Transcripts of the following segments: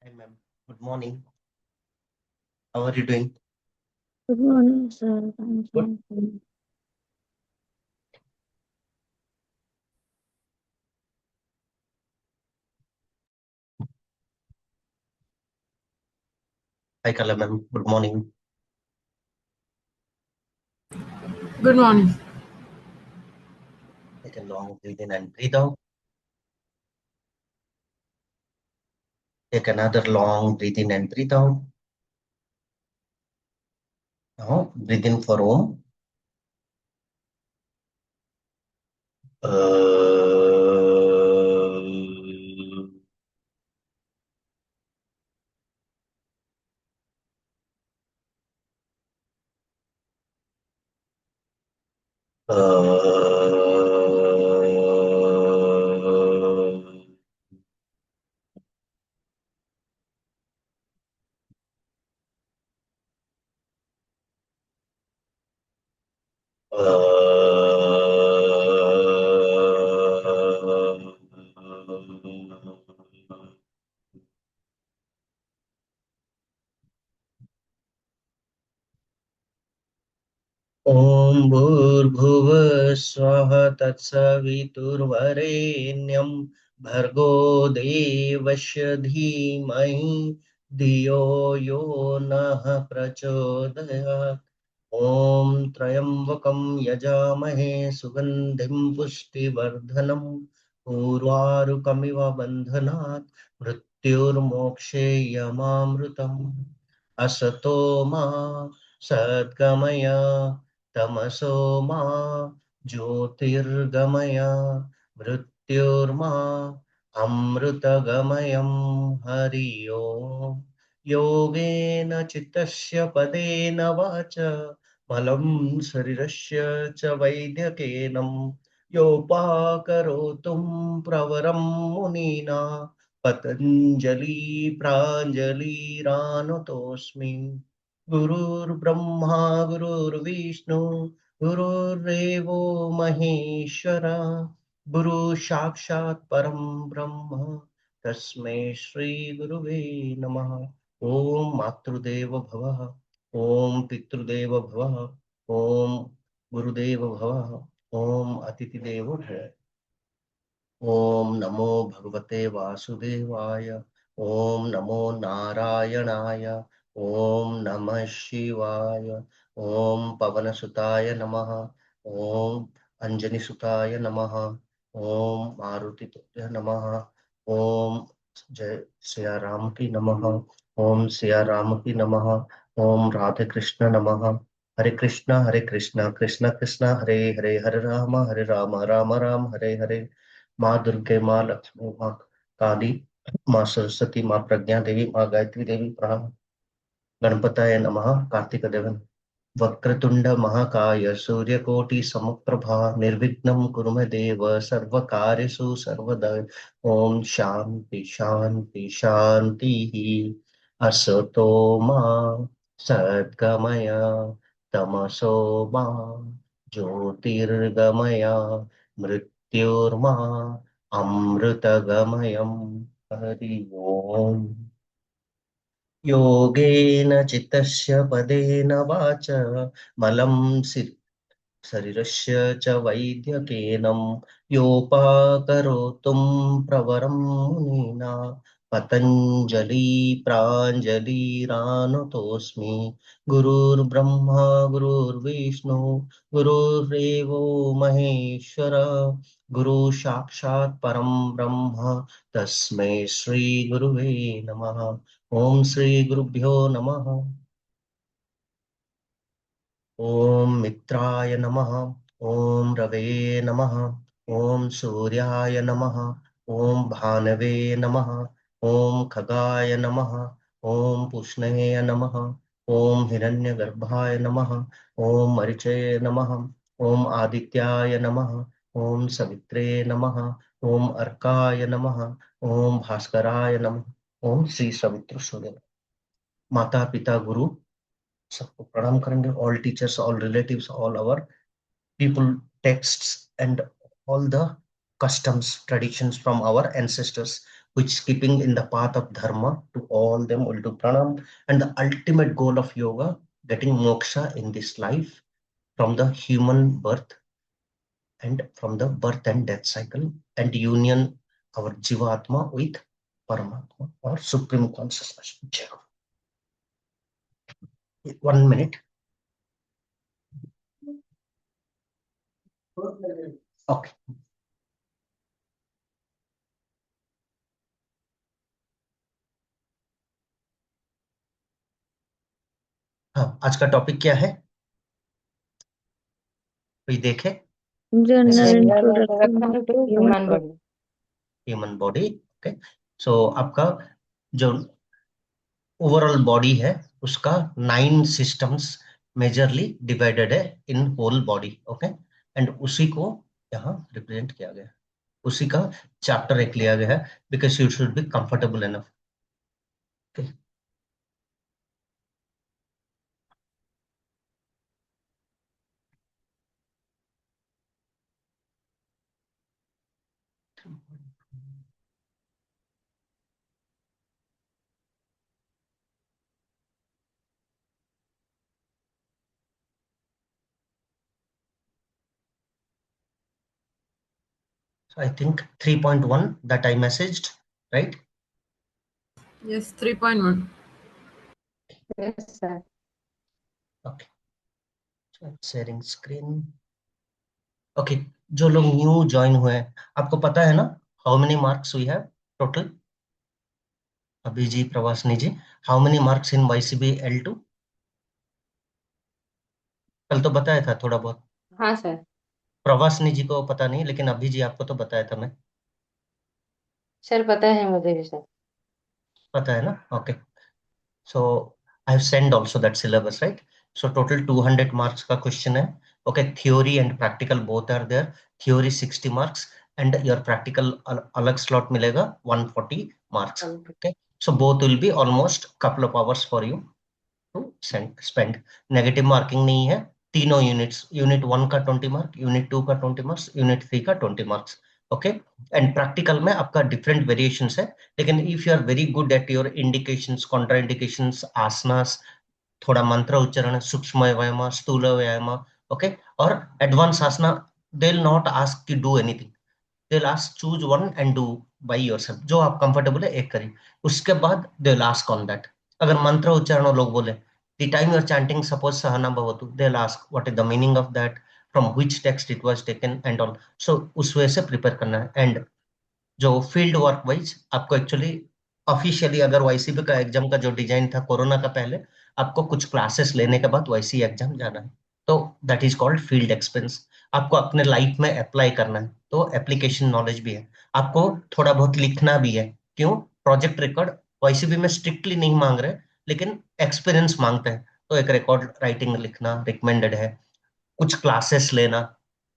Hi, ma'am. Good morning. How are you doing? Good morning, sir. I'm Good. fine. Hi, Kala, ma'am. Good morning. Good morning. Take a long breathe in and breathe out. Take another long breathe in and breathe out. Now, breathe in for Om. ॐ भूर्भुवः स्वः तत्सवितुर्वरेण्यं भर्गो देवस्य धीमहि धियो यो नः प्रचोदयात्। ॐ त्र्यम्बकं यजामहे सुगन्धिं पुष्टिवर्धनम् उर्वारुकमिव बन्धनात् मृत्युर्मोक्षेयमामृतम्। असतो मा सद्गमय तमसो मा ज्योतिर्गमय मृत्युर्मा अमृतगमयं हरि ओम्। योगेन चित्तस्य पदेन वाच मलं शरीरस्य च वैद्यकेनं योपाकरोतुं प्रवरं मुनीना पतञ्जलि प्राञ्जलिरानुतोऽस्मि। गुरुर्ब्रह्मा गुरुर्विष्णु गुरुर्देवो महेश्वर गुरु साक्षात् परं ब्रह्म तस्मै श्री गुरुवे नमः। ओम मातृदेव भवः, ओम पितृदेव भवः, ओम गुरुदेव भवः, ओम अतिथिदेवो भवः। ओम नमो भगवते वासुदेवाय, ओम नमो नारायणाय, ओम नमः शिवाय, ओम पवनसुताय नमः, ओम अंजनीसुताय नमः, ओम मारुतितुल्य नमः, ओम जय सिया राम की नमः, ओम सिया राम की नमः, ओम राधे कृष्ण नमः। हरे कृष्णा कृष्ण कृष्ण हरे हरे, हरे राम राम राम हरे हरे। माँ दुर्गे, माँ लक्ष्मी, माँ काली, माँ सरस्वती, माँ प्रज्ञा देवी, माँ गायत्री देवी प्रणाम। गणपताय नमः। कार्तिक देवन वक्रतुंड महाकाय सूर्यकोटि समप्रभा निर्विघ्नं कुरु मे देव सर्वकार्येषु सर्वदा। ओम शांति शांति शांति। असतो मा सद्गमय तमसो मा ज्योतिर्गमय मृत्युर्मा अमृतगमयम् हरि ओम। योगेन चित्तस्य पदेन वाच मलं शरीरस्य च वैद्यकेनं योपाकरोतुं प्रवरं मुनीना पतञ्जलि प्राञ्जलिरानुतोऽस्मि। गुरुर्ब्रह्मा गुरुर्विष्णु गुरुर्देवो महेश्वर गुरु साक्षात् परं ब्रह्म तस्मै श्री गुरुवे नमः। ओम श्री गुरुभ्यो नमः। ओम मित्राय नमः, ओम रवे नमः, ओम सूर्याय नमः, ओम भानवे नमः, ओम खगाय नमः, ओम पुष्णये नमः, ओम हिरण्यगर्भाय नमः, ओम मरिचये नमः, ओम आदित्याय नमः, ओम सवित्रे नमः, ओम अर्काय नमः, ओम भास्कराय नमः। ओम श्री सवित्र सूर्य। माता पिता गुरु सबको प्रणाम करेंगे। All teachers, all relatives, all our people, texts, and all the customs, traditions from our ancestors. which is keeping in the path of dharma. To all them will do pranam. And the ultimate goal of yoga, getting moksha in this life from the human birth and from the birth and death cycle, and union our Jivatma with Paramatma or Supreme Consciousness. 1 minute. Okay. हाँ, आज का topic क्या है? कोई देखे? General General introduction introduction to to human human body. body. Human body. Okay, so आपका जो overall body है उसका 9 सिस्टम्स मेजरली डिवाइडेड है in whole body. Okay, and उसी को यहाँ रिप्रेजेंट किया गया है, उसी का चैप्टर एक लिया गया है, because you should be comfortable enough. Okay, I think 3.1 that I messaged, right? Yes, 3.1. Yes, sir. Okay, so sharing screen. Okay, जो लोग न्यू ज्वाइन हुए हैं, आपको पता है ना how many marks we have total? अभी जी, Pravasini ji, how many marks in YCB L2? कल तो बताया था थोड़ा बहुत. हाँ सर. प्रवासनी जी को पता नहीं, लेकिन अभी जी आपको तो बताया था मैं. सर पता है मुझे भी सर. पता है ना? Okay, so I have send also that syllabus, right? So total 200 marks का क्वेश्चन है. Okay, theory and practical both are there. Theory 60 marks and your practical अलग स्लॉट मिलेगा 140 marks. Okay, so both will be almost couple of hours for you to spend. Negative marking नहीं है. तीनों units, unit 1 का 20 mark, unit 2 का 20 marks, unit 3 का 20 marks. Okay, and practical में आपका डिफरेंट वेरिएशंस है, लेकिन if you are very good at your indications, contraindications, asanas, थोड़ा मंत्र उच्चारण, सूक्ष्म व्यायाम, स्थूल व्यायाम, ओके, और advance asana, they will not ask to do anything. They will ask choose one and do by yourself. जो आप कंफर्टेबल है एक करिए, उसके बाद they will ask on that. अगर मंत्र उच्चारण लोग बोले, the time you are chanting suppose सहना भवतु, they will ask what is the meaning of that, from which text it was taken and all. So उस वे से प्रिपेयर करना है. एंड जो फील्ड वर्क वाइज आपको एक्चुअली ऑफिशियली अगर YCB का एग्जाम का जो डिजाइन था कोरोना का पहले, आपको कुछ क्लासेस लेने के बाद YC एग्जाम जाना है, तो that is called field expense. आपको अपने लाइफ में अप्लाई करना है, तो एप्लीकेशन नॉलेज भी है. आपको थोड़ा बहुत लिखना भी है. क्यों? प्रोजेक्ट रिकॉर्ड YCB में स्ट्रिक्टली नहीं मांग रहे, लेकिन एक्सपीरियंस मांगते हैं, तो एक रिकॉर्ड राइटिंग लिखना रिकमेंडेड है. कुछ क्लासेस लेना,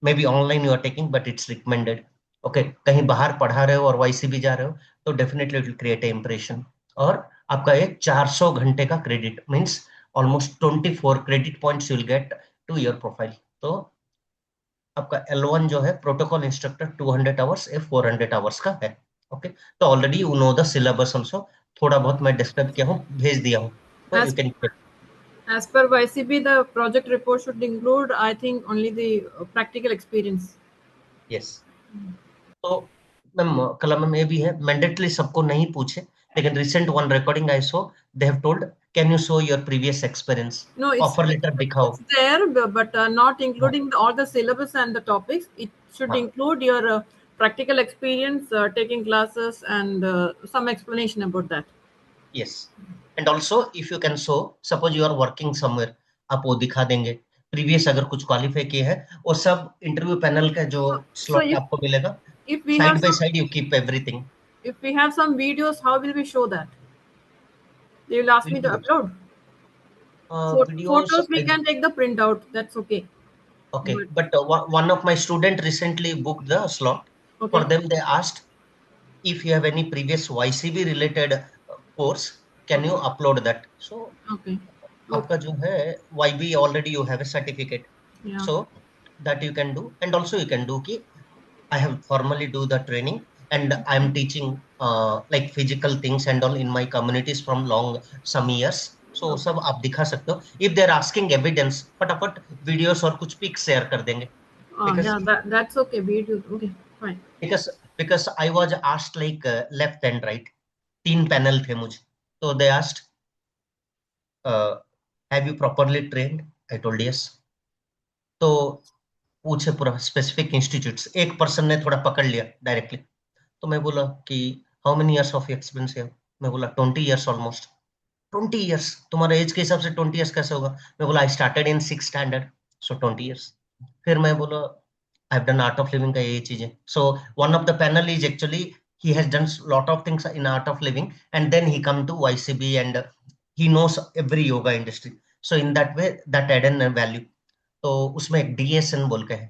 maybe online you are taking but it's recommended. Okay, कहीं बाहर पढ़ा रहे हो और YCB जा रहे हो, तो definitely it will create a impression. और आपका एक 400 घंटे का credit means almost 24 credit points you will get to your profile. तो आपका L1 जो है प्रोटोकॉल इंस्ट्रक्टर 200 आवर्स, 400 आवर्स का है. ओके, तो already you know the syllabus also. थोड़ा बहुत मैं डिस्क्राइब किया हूँ, भेज दिया हूँ, तो you can. As per YCB, the project report should include, I think, only the practical experience. Yes. तो मैम कलम में भी है, मैंडेटरी सबको नहीं पूछे, लेकिन recent one recording I saw, they have told can you show your previous experience, No, offer letter दिखाओ. it's there, but not including all the syllabus and the topics. It should include your practical experience, taking classes, and some explanation about that. Yes, and also if you can show, suppose you are working somewhere, आप वो दिखा देंगे. Previous अगर कुछ qualify किए हैं, वो सब इंटरव्यू पैनल का जो स्लॉट आपको मिलेगा, If we side have by some, side you keep everything. if we have some videos, how will we show that? They will ask me to upload. Videos, Photos we can take the printout. That's okay. okay, but one of my student recently booked the slot. Okay. For them, they asked if you have any previous YCB related course, can you upload that? So Okay. आपका जो है YB already you have a certificate, Yeah. so that you can do. And also you can do कि I have formally do the training and I'm teaching like physical things and all in my communities from long some years. So सब आप दिखा सकते हो. If they're asking evidence, फटाफट videos और कुछ pics share कर देंगे. Yeah, that's okay. Video. Okay, fine. Because I was asked like left and right. 3 panel थे मुझे. So they asked, have you properly trained? I told yes. तो पूछे पूरा स्पेसिफिक इंस्टीट्यूट्स. एक पर्सन ने थोड़ा पकड़ लिया डायरेक्टली. तो मैं बोला कि how many years of experience है. मैं बोला 20 इयर्स ऑलमोस्ट. 20 इयर्स. तुम्हारे एज के हिसाब से 20 इयर्स कैसे होगा? मैं बोला I started in 6th standard, so 20 years. फिर मैं बोला I have done art of living का ये चीजें. So one of the panel is actually he has done lot of things in art of living, and then he come to YCB and he knows every yoga industry. So in that way that added value. तो उसमें एक DSN बोल के है.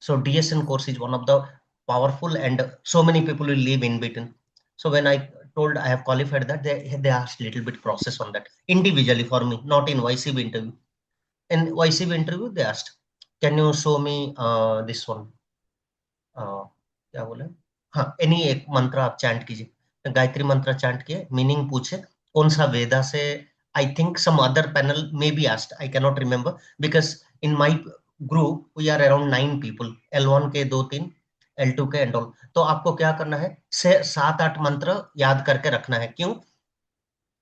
So DSN course is one of the powerful, and so many people will live in between. So when I told I have qualified that, they asked little bit process on that individually for me, not in YCB interview. In YCB interview they asked, can you show me this one, क्या बोले, हाँ any एक मंत्र आप chant कीजिए. गायत्री मंत्र chant किए, meaning पूछे कौन सा वेदा से. I think some other panel may be asked. I cannot remember because in my group we are around 9 people. L1 के 2-3, L2 के and all. तो आपको क्या करना है, 7-8 मंत्र याद करके रखना है. क्यों?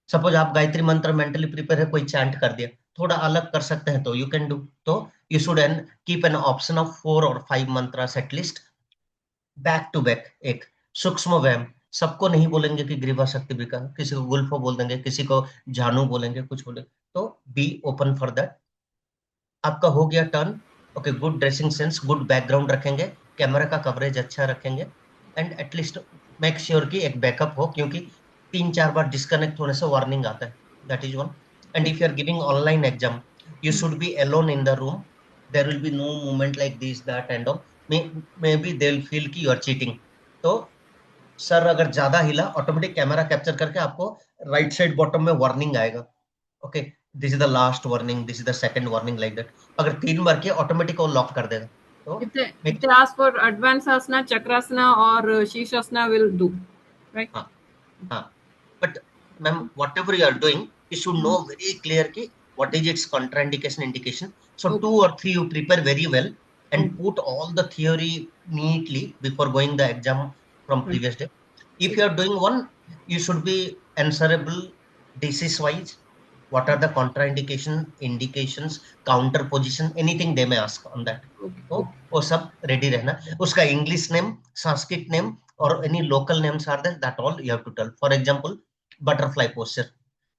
सपोज आप गायत्री मंत्र मेंटली प्रिपेयर है, कोई चैंट कर दिया, थोड़ा अलग कर सकते हैं तो यू कैन डू. तो you should keep an option of 4 or 5 mantras at least back to back. एक सूक्ष्म व्यायाम. सबको नहीं बोलेंगे कि ग्रीवा शक्ति विका, किसी को गुल्फो बोल देंगे, किसी को जानू बोलेंगे, कुछ बोलेंगे. तो बी ओपन फॉर दैट. आपका हो गया turn. Okay, good dressing sense, good background रखेंगे, कैमरा का कवरेज अच्छा रखेंगे, एंड एटलीस्ट मेक श्योर कि एक बैकअप हो, क्योंकि 3-4 बार डिस्कनेक्ट होने से वार्निंग आता है. That is one. And if you are giving online exam, you should be alone in the room. There will be no movement like this, that and all. Maybe they will feel कि you are cheating. तो sir अगर ज्यादा हिला, automatic camera capture करके आपको right side bottom में warning आएगा. Okay, this is the last warning, this is the second warning, like that. अगर 3 बार किया ऑटोमेटिक वो लॉक कर देगा. तो If they ask for advanced asana, chakrasana or shirshasana, will do, right? हाँ. But ma'am, whatever you are doing, you should know very clear कि what is its contraindication, indication. So 2 or 3 you prepare very well and put all the theory neatly before going the exam from previous day. If you are doing one, you should be answerable disease wise. What are the contraindication, indications, counter position, anything they may ask on that. तो वो सब ready रहना. उसका English name, Sanskrit name और any local names are there, that all you have to tell. For example, butterfly posture,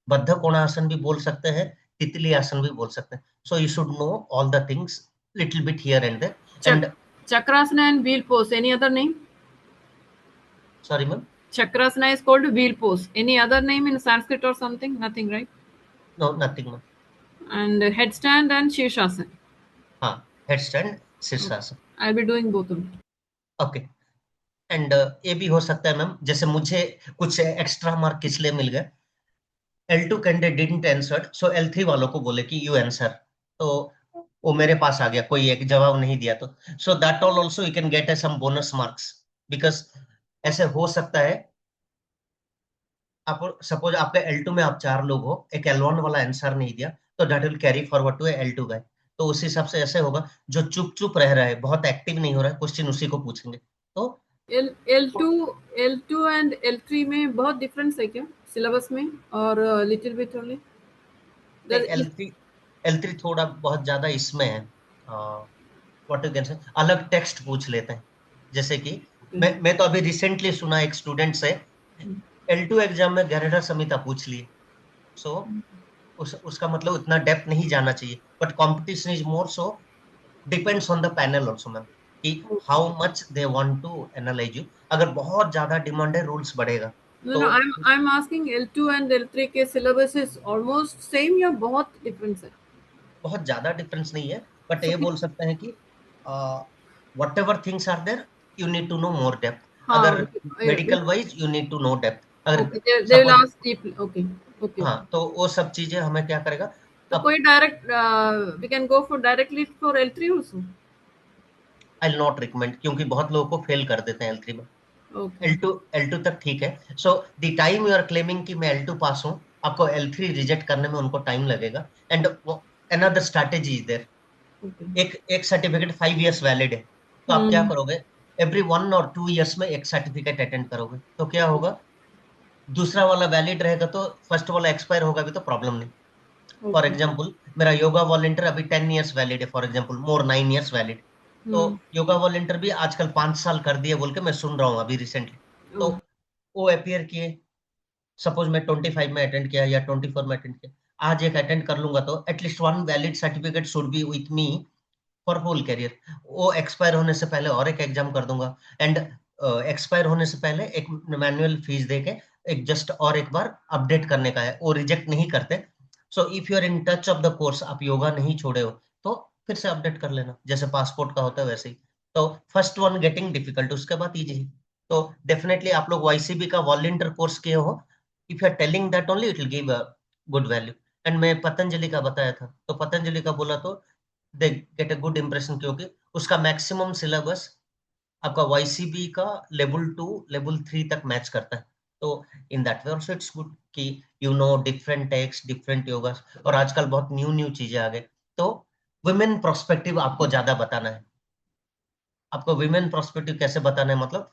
बद्ध कोणासन भी बोल सकते हैं, तितली आसन भी बोल सकते हैं. So you should know all the things little bit here and there. And chakrasana and wheel pose, any other name? Sorry ma'am? Chakrasana is called wheel pose. Any other name in Sanskrit or something? Nothing, right? No, nothing ma'am. And headstand and shirshasana. हाँ, headstand, शीर्षासन. I'll be doing both of them. Okay. And ये भी हो सकता है ma'am, जैसे मुझे कुछ एक्स्ट्रा मार्क किस लिए मिल गए. L2 candidate didn't answer, so L3 वालों को बोले कि यू आंसर. तो वो मेरे पास आ गया, कोई एक जवाब नहीं दिया. तो so that all also you can get some bonus marks. Because ऐसे हो सकता है, आप सपोज आपके L2 में आप 4 लोग हो, एक L1 वाला आंसर नहीं दिया, तो that will carry forward to L2 guy. तो उस हिसाब से ऐसे होगा, जो चुप चुप रह रहा है, बहुत एक्टिव नहीं हो रहा है, क्वेश्चन उसी को पूछेंगे. तो L2 and L3 में बहुत डिफरेंस है क्या सिलेबस में, और लिटिल बिट ओनली? L3 थोड़ा बहुत ज्यादा इसमें है, व्हाट यू कैन से, अलग टेक्स्ट पूछ लेते हैं. जैसे कि मैं तो अभी रिसेंटली सुना एक स्टूडेंट से, L2 एग्जाम में गरुड़ संहिता पूछ लिए. सो उसका मतलब इतना डेप्थ नहीं जाना चाहिए. But competition is more, so depends on the panel also ma'am, कि how much they want to analyse you. अगर बहुत ज्यादा डिमांड है, रूल्स बढ़ेगा. No, I'm asking L2 and L3 के syllabus is almost same या बहुत difference है? बहुत ज्यादा डिफरेंस नहीं है, बट ये बोल सकते हैं कि whatever things are there, you need to know more depth. अगर medical wise, you need to know depth. अगर they will ask deeply. Okay. हाँ, तो वो सब चीजें हमें क्या करेगा. तो कोई direct we can go for directly for L3 also. I will not recommend, क्योंकि बहुत लोगों को फेल कर देते हैं L3 में। Okay. L2 तक ठीक है। So the time you are claiming कि मैं L2 पास हूँ, आपको L3 रिजेक्ट करने में उनको टाइम लगेगा। And another strategy is there. Okay. एक सर्टिफिकेट 5 इयर्स वैलिड है, तो आप क्या करोगे, एवरी 1 और 2 इयर्स में एक सर्टिफिकेट अटेंड करोगे, तो क्या होगा, दूसरा वाला वैलिड रहेगा तो फर्स्ट वाला एक्सपायर होगा भी तो प्रॉब्लम नहीं। For Okay. एग्जाम्पल मेरा योगा वॉलंटियर अभी 10 इयर्स वैलिड है, for example more 9 years valid. तो योगा वॉलंटियर भी आजकल 5 साल कर दिए बोल के मैं सुन रहा हूँ अभी रिसेंटली। तो Okay. वो अपियर किए, सपोज मैं 25 में अटेंड किया या 24 में अटेंड किया, आज एक अटेंड कर लूंगा तो at least one valid certificate should be with me for whole career. वो एक्सपायर होने से पहले और एक एग्जाम कर दूंगा, एंड एक्सपायर होने से पहले एक मैनुअल फीस दे के एक जस्ट और एक बार अपडेट करने का है, वो रिजेक्ट नहीं करते। So if you are in touch of the course, आप योगा नहीं छोड़े हो तो फिर से अपडेट कर लेना, जैसे पासपोर्ट का होता है वैसे ही। तो फर्स्ट वन गेटिंग डिफिकल्ट, उसके बाद इजी। तो डेफिनेटली आप लोग वाईसीबी का वॉलंटियर कोर्स किए हो, if you are telling that only it will give a good value. And मैं पतंजलि का बताया था, तो पतंजलि का बोला तो they get a good impression, क्योंकि उसका मैक्सिमम सिलेबस आपका वाईसीबी का लेवल 2 लेवल 3 तक मैच करता है। तो in that way also it's good कि you know different text, different yoga, और आजकल बहुत न्यू न्यू चीजें आ गई। तो वुमेन प्रोस्पेक्टिव आपको ज्यादा बताना है। आपको वुमेन प्रोस्पेक्टिव कैसे बताना है, मतलब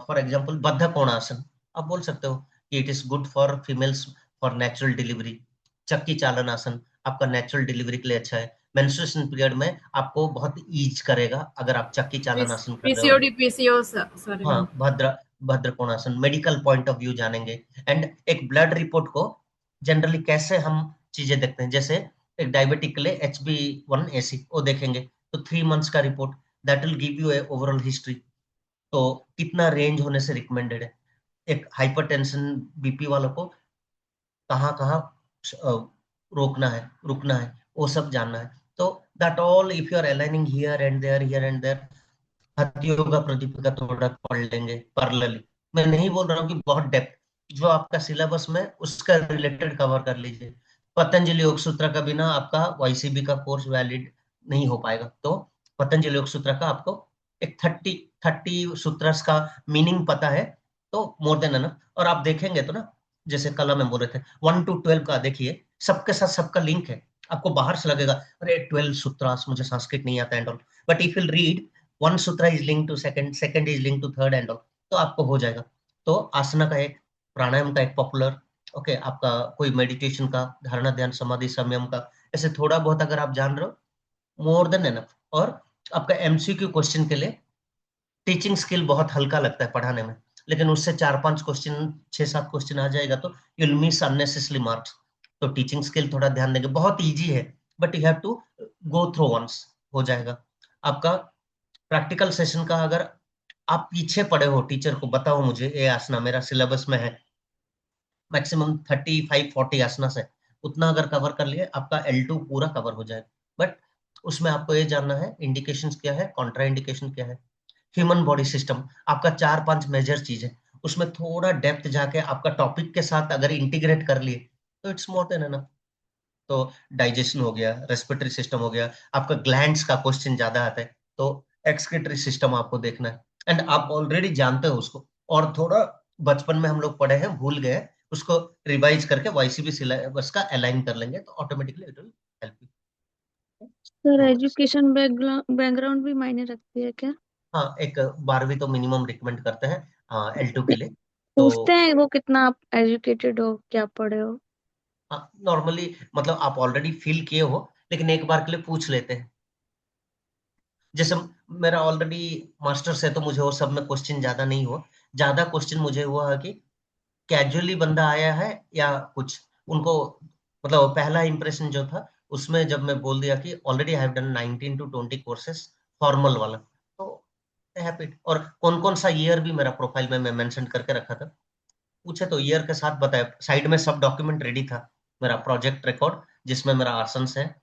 फॉर एग्जाम्पल बद्ध कोणासन आप बोल सकते हो कि it is good for females for natural delivery. चक्की चालन आसन आपका नेचुरल डिलीवरी के लिए अच्छा है। मेंस्ट्रुएशन पीरियड में आपको बहुत ईज करेगा अगर आप चक्की चालन आसन कर रहे हो। PCOD, PCOS, sorry. हाँ, भद्र कोणासन मेडिकल पॉइंट ऑफ व्यू जानेंगे। एंड एक ब्लड रिपोर्ट को जनरली कैसे हम चीजें देखते हैं, जैसे एक डायबिटिक के लिए HB1AC वो देखेंगे, तो 3 मंथ्स का report, that will give U A overall history. तो कितना रेंज होने से रिकमेंडेड है, एक हाइपरटेंशन बीपी वालों को कहाँ कहाँ रोकना है, रुकना है, वो सब जानना है। तो that all if you are aligning here and there, Hatha Yoga Pradipika थोड़ा पढ़ लेंगे पैरेलली। मैं नहीं बोल रहा हूँ कि बहुत डेप्थ, जो आपका सिलेबस में उसका रिलेटेड कवर कर लीजिए। पतंजलि योग सूत्र का बिना आपका वाईसीबी का कोर्स वैलिड नहीं हो पाएगा। तो पतंजलि योग सूत्र का आपको एक 30 सूत्रस का मीनिंग पता है तो मोर देन एनफ। और आप देखेंगे तो ना, जैसे कल में बोल रहे थे 1 to 12 का देखिए, सबके साथ सबका लिंक है। आपको बाहर से लगेगा अरे 12 सूत्रास, मुझे संस्कृत नहीं आता and all, but if you read one sutra is link to second, second is link to third and all, तो आपको हो जाएगा। तो आसना का एक, प्राणायाम का एक पॉपुलर, ओके, आपका कोई मेडिटेशन का, धारणा ध्यान समाधि संयम का, ऐसे थोड़ा बहुत अगर आप जान रहे हो मोर देन एनफ। और आपका एमसीक्यू क्वेश्चन के लिए टीचिंग स्किल बहुत हल्का लगता है पढ़ाने में, लेकिन उससे 4-5 क्वेश्चन, 6-7 क्वेश्चन आ जाएगा तो you will miss unnecessary marks. तो टीचिंग स्किल थोड़ा ध्यान देंगे, बहुत इजी है, but you have to go through once, हो जाएगा आपका। प्रैक्टिकल सेशन का अगर आप पीछे पड़े हो, टीचर को बताओ मुझे ये आसना मेरा सिलेबस में है, मैक्सिमम 35-40 आसना से, उतना अगर कवर कर लिए आपका L2 पूरा कवर हो जाएगा। बट उसमें आपको ये जानना है इंडिकेशंस क्या है, कॉन्ट्रा इंडिकेशन क्या है। ह्यूमन बॉडी सिस्टम आपका 4-5 मेजर चीज है, उसमें थोड़ा डेप्थ जाके आपका टॉपिक के साथ अगर इंटीग्रेट कर लिए तो इट्स मोर देन एनफ। तो डाइजेशन हो गया, रेस्पिरेटरी सिस्टम हो गया, आपका ग्लैंड्स का क्वेश्चन ज्यादा आता है, तो एक्सक्रीटरी सिस्टम आपको देखना है। एंड आप ऑलरेडी जानते हो उसको, और थोड़ा बचपन में हम लोग पढ़े हैं भूल गए, उसको रिवाइज करके वाईसीबी सिलेबस का अलाइन कर लेंगे तो automatically it will help you. Sir education background भी मायने रखती है क्या? हाँ, एक 12वीं तो मिनिमम रिकमेंड करते हैं L2 के लिए। तो पूछते हैं वो कितना आप एजुकेटेड हो, क्या पढ़े हो? नॉर्मली मतलब आप ऑलरेडी फील किए हो, लेकिन एक बार के लिए पूछ लेते हैं। जैसे मेरा ऑलरेडी मास्टर्स है तो मुझे वो सब में क्वेश्चन ज्यादा नहीं हुआ। ज्यादा क्वेश्चन मुझे हुआ है कि कैजुअली बंदा आया है या कुछ उनको, मतलब पहला इंप्रेशन जो था उसमें जब मैं बोल दिया कि already I have done 19 to 20 courses formal वाला, तो हैप्पी। और कौन कौन सा ईयर भी मेरा प्रोफाइल में मैं मेंशन करके रखा था, पूछे तो ईयर के साथ बताया। साइड में सब डॉक्यूमेंट रेडी था, मेरा प्रोजेक्ट रिकॉर्ड जिसमें मेरा आसंस है,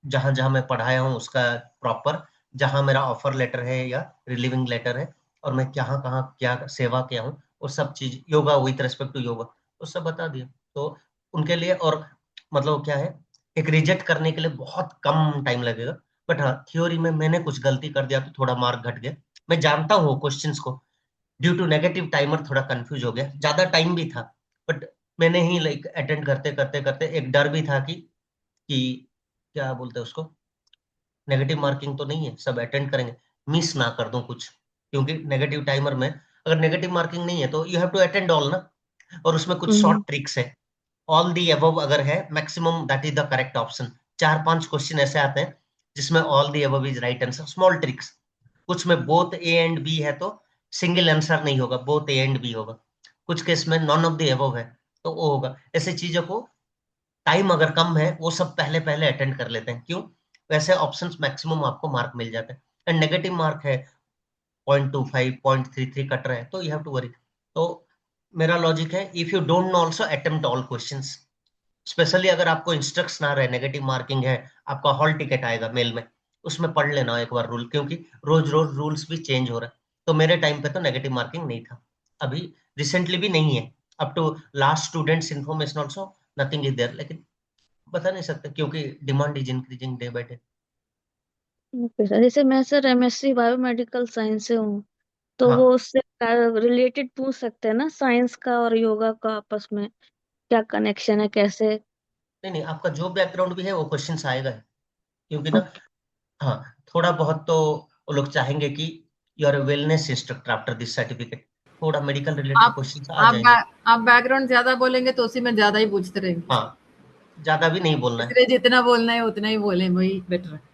जहां जहां मैं पढ़ाया हूँ उसका प्रॉपर, जहां मेरा ऑफर लेटर है या रिलीविंग लेटर है, और मैं कहाँ कहाँ क्या सेवा किया हूँ, वो सब चीज yoga with respect to yoga वो सब बता दिया। तो उनके लिए, और मतलब क्या है, एक रिजेक्ट करने के लिए बहुत कम टाइम लगेगा, बट हाँ, थ्योरी में मैंने कुछ गलती कर दिया तो थोड़ा मार्क घट गया। मैं जानता हूँ क्वेश्चंस को, ड्यू टू नेगेटिव टाइमर थोड़ा कंफ्यूज हो गया, ज्यादा टाइम भी था, बट मैंने ही लाइक अटेंड करते करते करते एक डर भी था कि क्या बोलते हैं उसको, नेगेटिव मार्किंग तो नहीं है, सब अटेंड करेंगे, मिस ना कर दूं कुछ, क्योंकि नेगेटिव टाइमर में अगर नेगेटिव मार्किंग नहीं है तो you have to attend all ना। और उसमें कुछ शॉर्ट ट्रिक्स है, ऑल दी अबव अगर है maximum that is the correct option. 4-5 question ऐसे आते हैं जिसमें all the above is right answer, small tricks. कुछ में बोथ ए एंड बी है तो सिंगल आंसर नहीं होगा, बोथ ए एंड बी होगा। कुछ केस में नॉन ऑफ द अबव है तो वो होगा। ऐसी चीजों को टाइम अगर कम है वो सब पहले पहले अटेंड कर लेते हैं, क्यों? वैसे ऑप्शंस मैक्सिमम आपको मार्क मिल जाते हैं। एंड नेगेटिव मार्क है 0.25 0.33 कट रहे हैं तो यू हैव टू वरी। तो मेरा लॉजिक है, if you don't know also attempt all questions, specially अगर आपको इंस्ट्रक्शन ना रहे, नेगेटिव मार्किंग है, आपका हॉल टिकट आएगा मेल में, उसमें पढ़ लेना एक बार रूल, क्योंकि रोज रोज रूल्स भी चेंज हो रहे हैं। तो मेरे टाइम पे तो नेगेटिव मार्किंग नहीं था, अभी रिसेंटली भी नहीं है, up to last students information also nothing is there, लेकिन बता नहीं सकते क्योंकि demand is increasing day by day. Okay sir, जैसे मैं सर एमएससी बायोमेडिकल साइंस से हूँ, तो वो हाँ, उससे रिलेटेड पूछ सकते हैं ना, साइंस का और योगा का आपस में क्या कनेक्शन है, कैसे? नहीं नहीं, आपका जो बैकग्राउंड भी है वो क्वेश्चन आएगा ही, क्योंकि ना, ओके। हाँ, थोड़ा बहुत तो वो लोग चाहेंगे कि you are wellness instructor after this certificate, थोड़ा मेडिकल रिलेटेड आप क्वेश्चन आ आप जाएंगे। आप बैकग्राउंड ज्यादा बोलेंगे तो उसी में ज्यादा ही पूछते रहेंगे, हाँ, ज्यादा भी नहीं बोलना है। इसलिए जितना बोलना है उतना ही बोले, वही बेटर है।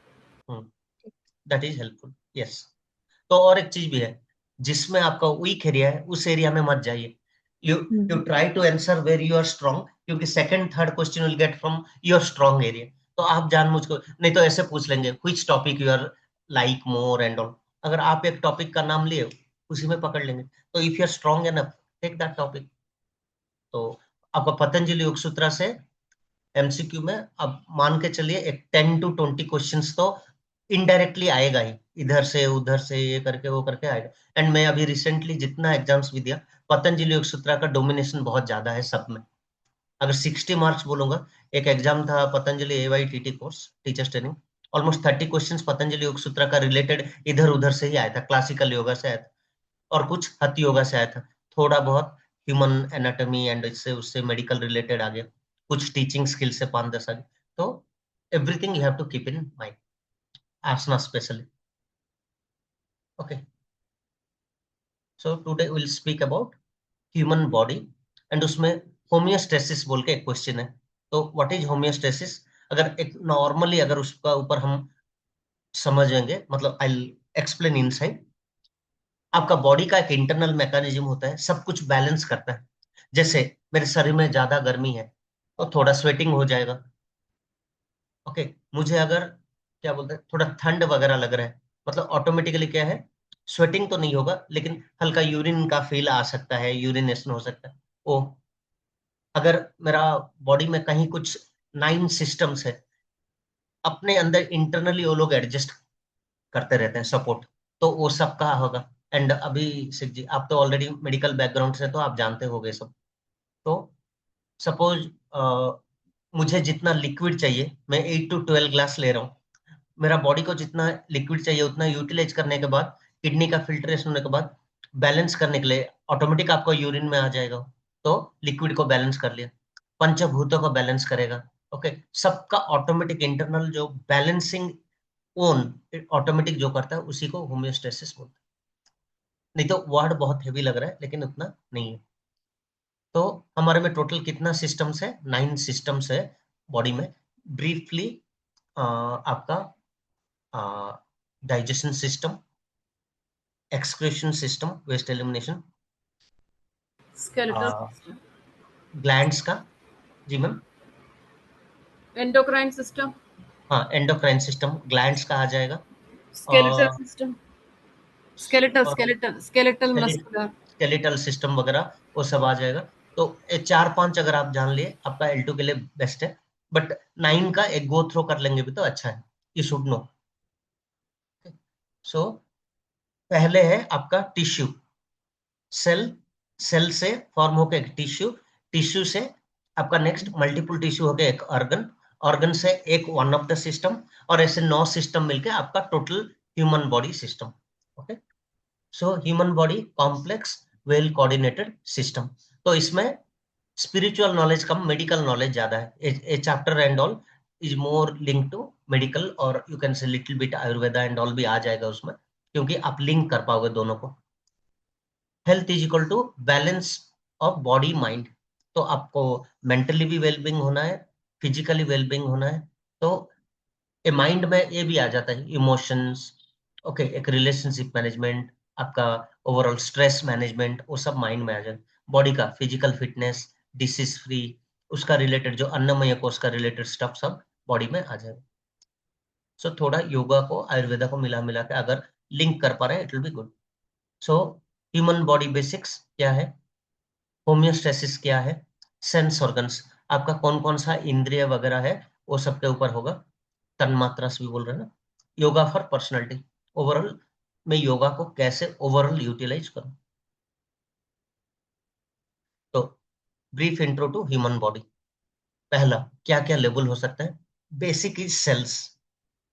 That is helpful, yes. तो और एक चीज भी है, जिसमें आपका वीक एरिया है उस एरिया में मत जाइए, you you try to answer where you are strong, क्योंकि second third question will get from your strong area. तो आप जानबूझ को नहीं तो ऐसे पूछ लेंगे which topic you are like more and all, अगर आप एक टॉपिक का नाम लिए उसी में पकड़ लेंगे। तो if you are strong enough, take that topic. तो आपका पतंजलि योग सूत्र से एमसीक्यू में अब मान के चलिए एक 10 to 20 क्वेश्चंस तो इनडायरेक्टली आएगा ही, इधर से उधर से ये करके वो करके आएगा। एंड मैं अभी रिसेंटली जितना एग्जाम्स भी दिया, पतंजलि योग सूत्र का डोमिनेशन बहुत ज्यादा है सब में। अगर 60 मार्क्स बोलूंगा, एक एग्जाम था Patanjali AYTT course teachers training, almost 30 questions Patanjali Yoga सूत्र का रिलेटेड इधर उधर से ही आया था, क्लासिकल योगा से आया था और कुछ हथ योगा से आया था, थोड़ा बहुत ह्यूमन एनाटॉमी एंड इससे उससे मेडिकल रिलेटेड आ गया, कुछ टीचिंग स्किल से 5-10 आ गए। तो everything you have to keep in mind, asana specially. Okay, so today will speak about human body, and उसमें होमियोस्टेसिस बोल के एक क्वेश्चन है। तो व्हाट इज होमियोस्टेसिस? अगर एक नॉर्मली अगर उसका ऊपर हम समझेंगे, मतलब आई एक्सप्लेन इनसाइड। आपका बॉडी का एक इंटरनल मैकेनिज्म होता है, सब कुछ बैलेंस करता है। जैसे मेरे शरीर में ज्यादा गर्मी है तो थोड़ा स्वेटिंग हो जाएगा। ओके, मुझे अगर क्या बोलते हैं थोड़ा ठंड वगैरह लग रहा है, मतलब ऑटोमेटिकली क्या है, स्वेटिंग तो नहीं होगा लेकिन हल्का यूरिन का फील आ सकता है, यूरिनेशन हो सकता है। ओ, अगर मेरा बॉडी में कहीं कुछ 9 सिस्टम्स है, अपने अंदर इंटरनली वो लोग एडजस्ट करते रहते हैं, सपोर्ट, तो वो सब का होगा। एंड अभी सिख जी आप तो ऑलरेडी मेडिकल बैकग्राउंड से तो आप जानते होंगे सब। तो सपोज मुझे जितना लिक्विड चाहिए, मैं 8 to 12 ग्लास ले रहा हूँ, मेरा बॉडी को जितना लिक्विड चाहिए उतना यूटिलाइज करने के बाद, किडनी का फिल्ट्रेशन होने के बाद, बैलेंस करने के लिए ऑटोमेटिक आपको यूरिन में आ जाएगा, तो लिक्विड को बैलेंस कर लिया, पंचभूतों को बैलेंस करेगा। ओके, सबका ऑटोमेटिक इंटरनल जो बैलेंसिंग ओन ऑटोमेटिक जो करता है उसी को होमियोस्टेसिस बोलते हैं। नहीं तो वर्ड बहुत हेवी लग रहा है लेकिन उतना नहीं है। तो हमारे में टोटल कितना सिस्टम्स है? 9 सिस्टम्स है बॉडी में। ब्रीफली आपका digestion system, excretion system, waste elimination, skeletal system, glands का, जी मैम, एंडोक्राइन सिस्टम, हाँ एंडोक्राइन सिस्टम ग्लैंड्स का आ जाएगा, स्केलेटल और system, skeletal muscular, skeletal system वगैरह वो सब आ जाएगा। तो ये 4-5 अगर आप जान लिए आपका L2 के लिए बेस्ट है, बट 9 का एक गो थ्रो कर लेंगे भी तो अच्छा है, यू शुड नो। सो पहले है आपका टिश्यू, सेल, सेल से फॉर्म होकर एक टिश्यू, टिश्यू से आपका नेक्स्ट मल्टीपल टिश्यू हो गया एक ऑर्गन, ऑर्गन से एक वन ऑफ द सिस्टम, और ऐसे 9 सिस्टम मिलके आपका total human body system. Okay, so human body complex well coordinated system. तो इसमें स्पिरिचुअल नॉलेज कम, मेडिकल नॉलेज ज्यादा है। A chapter and all is more link to medical, और you can say little bit Ayurveda and all भी आ जाएगा उसमें, क्योंकि आप लिंक कर पाओगे दोनों को। Health is equal to balance of body mind. तो आपको मेंटली भी वेलबींग होना है, फिजिकली वेलबींग होना है। तो ए माइंड में ये भी आ जाता है इमोशंस, ओके, एक रिलेशनशिप मैनेजमेंट, आपका ओवरऑल स्ट्रेस मैनेजमेंट, वो सब माइंड में आ जाए। बॉडी का फिजिकल फिटनेस, डिसीज फ्री, उसका रिलेटेड जो अन्नमय कोश का रिलेटेड स्टफ सब बॉडी में आ जाए। सो थोड़ा योगा को आयुर्वेदा को मिला मिला के अगर लिंक कर पा रहे हैं, it will be good. So human body basics क्या है, होम्योस्टेसिस क्या है, सेंस ऑर्गन्स, आपका कौन कौन सा इंद्रिय वगैरह है वो सबके ऊपर होगा। तन्मात्रा से भी बोल रहे हैं ना। योगा फॉर पर्सनालिटी, ओवरऑल मैं योगा को कैसे ओवरऑल यूटिलाइज करूं। तो brief intro to human body. पहला, क्या क्या लेवल हो सकता है। बेसिक इज सेल्स,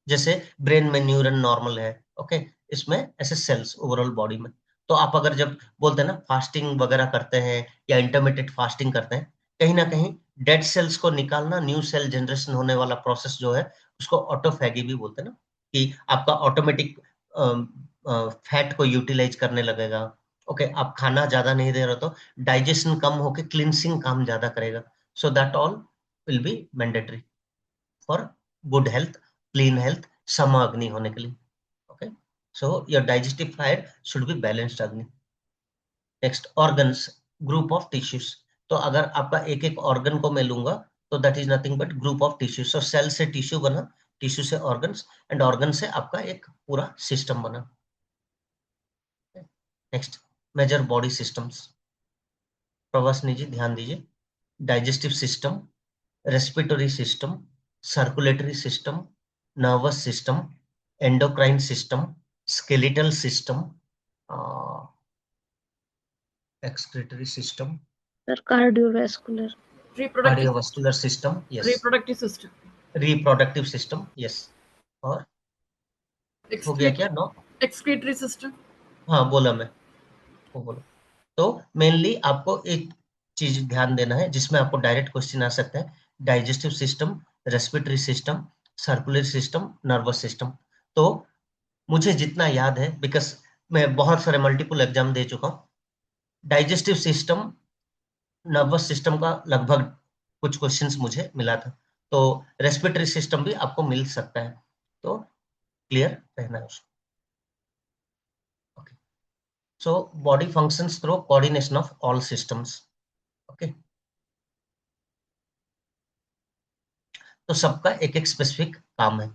जैसे ब्रेन में न्यूरन नॉर्मल है, ओके, इसमें ऐसे सेल्स ओवरऑल बॉडी में। तो आप अगर जब बोलते हैं ना फास्टिंग वगैरह करते हैं या इंटरमीडिएट फास्टिंग करते हैं, कहीं ना कहीं डेड सेल्स को निकालना, न्यू सेल जनरेशन होने वाला प्रोसेस जो है उसको ऑटोफैगी भी बोलते हैं ना, कि आपका ऑटोमेटिक फैट को यूटिलाइज करने लगेगा। ओके, आप खाना ज्यादा नहीं दे रहे तो डाइजेशन कम होके क्लिनसिंग काम ज्यादा करेगा। So that all will be mandatory for good health, clean health, सम अग्नि होने के लिए। Okay, so your digestive fire should be balanced agni. Next, organs, group of tissues. तो अगर आपका एक एक ऑर्गन को मैं लूंगा तो that is nothing but group of tissue. So cell से टिश्यू बना, टिश्यू से ऑर्गन्स, एंड ऑर्गन से आपका एक पूरा सिस्टम बना। Next, major body systems. Pravasini ji ध्यान दीजिए, digestive system, respiratory system, circulatory system, nervous system, endocrine system, skeletal system, excretory system, sir cardiovascular. Reproductive system. Cardiovascular system, yes, Reproductive system. Reproductive system, yes, और हो गया क्या? No, Excretory system. हाँ बोला मैं, वो बोला। तो मेनली आपको एक चीज ध्यान देना है जिसमें आपको डायरेक्ट क्वेश्चन आ सकता है, digestive system, respiratory system, circular system, nervous system. तो मुझे जितना याद है, बिकॉज मैं बहुत सारे मल्टीपल एग्जाम दे चुका हूँ, डाइजेस्टिव सिस्टम, नर्वस सिस्टम का लगभग कुछ क्वेश्चंस मुझे मिला था। तो रेस्पिरेटरी सिस्टम भी आपको मिल सकता है, तो क्लियर रहना है उसको। Okay, so body functions through coordination of all systems. Okay, तो सबका एक एक स्पेसिफिक काम है।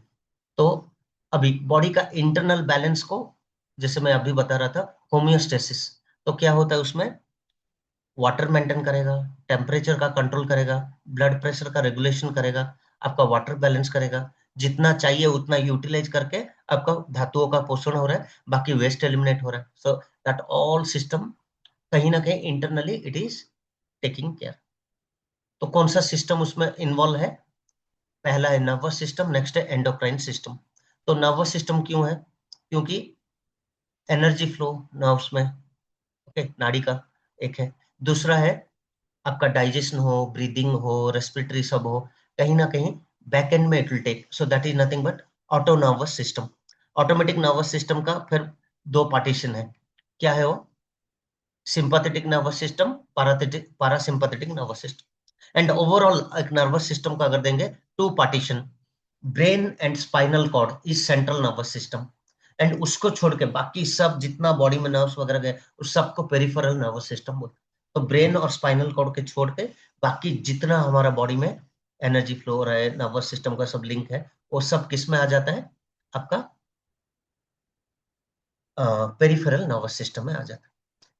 तो अभी बॉडी का इंटरनल बैलेंस को, जैसे मैं अभी बता रहा था, होम्योस्टेसिस, तो क्या होता है उसमें, वाटर मेंटेन करेगा, टेम्परेचर का कंट्रोल करेगा, ब्लड प्रेशर का रेगुलेशन करेगा, आपका वाटर बैलेंस करेगा, जितना चाहिए उतना यूटिलाइज करके आपका धातुओं का पोषण हो रहा है, बाकी वेस्ट एलिमिनेट हो रहा है। सो दैट ऑल सिस्टम कहीं ना कहीं internally it is taking care. तो कौन सा सिस्टम उसमें इन्वॉल्व है? पहला है नर्वस सिस्टम, नेक्स्ट है एंडोक्राइन सिस्टम। तो नर्वस सिस्टम क्यों है? क्योंकि एनर्जी फ्लो नर्व्स में, ओके, नाड़ी का एक है। दूसरा है आपका डाइजेशन हो, ब्रीदिंग हो, रेस्पिरेटरी सब हो, कहीं ना कहीं बैक एंड में it will take. So that is nothing but auto nervous system. Automatic nervous system का फिर दो पार्टीशन है, क्या है वो? Sympathetic nervous system, parasympathetic nervous system. And overall एक नर्वस सिस्टम का अगर देंगे, two partition, brain and spinal cord is central nervous system, and उसको छोड़ के बाकी सब जितना बॉडी में नर्व्स वगैरह गए उस सबको पेरिफेरल नर्वस सिस्टम बोलते हैं। तो ब्रेन और स्पाइनल कॉर्ड के छोड़ के बाकी जितना हमारा बॉडी में एनर्जी फ्लो हो रहा है, नर्वस सिस्टम का सब लिंक है, वो सब किस में आ जाता है? आपका पेरिफेरल नर्वस सिस्टम में आ जाता है।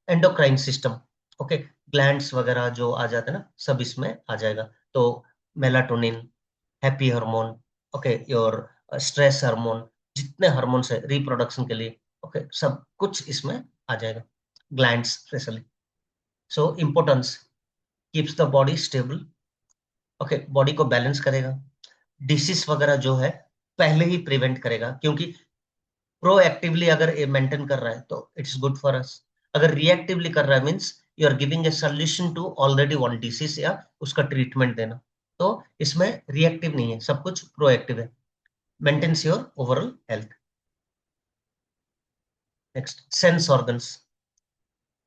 एंडोक्राइन सिस्टम, ओके, ग्लैंड्स वगैरह जो आ जाते हैं ना, सब इसमें आ जाएगा। तो melatonin, happy hormone, okay, your stress hormone, जितने हार्मोन्स है रिप्रोडक्शन के लिए, ओके, सब कुछ इसमें आ जाएगा, glands specially. So importance, keeps the body stable, okay, body को बैलेंस करेगा, डिसीज वगैरह जो है पहले ही प्रिवेंट करेगा, क्योंकि प्रोएक्टिवली अगर ये मेंटेन कर रहा है तो इट्स गुड फॉर अस। अगर रिएक्टिवली कर रहा है means you are giving a solution to already one disease या उसका ट्रीटमेंट देना। तो इसमें रिएक्टिव नहीं है, सब कुछ प्रोएक्टिव है, maintains your overall health. Next, sense organs.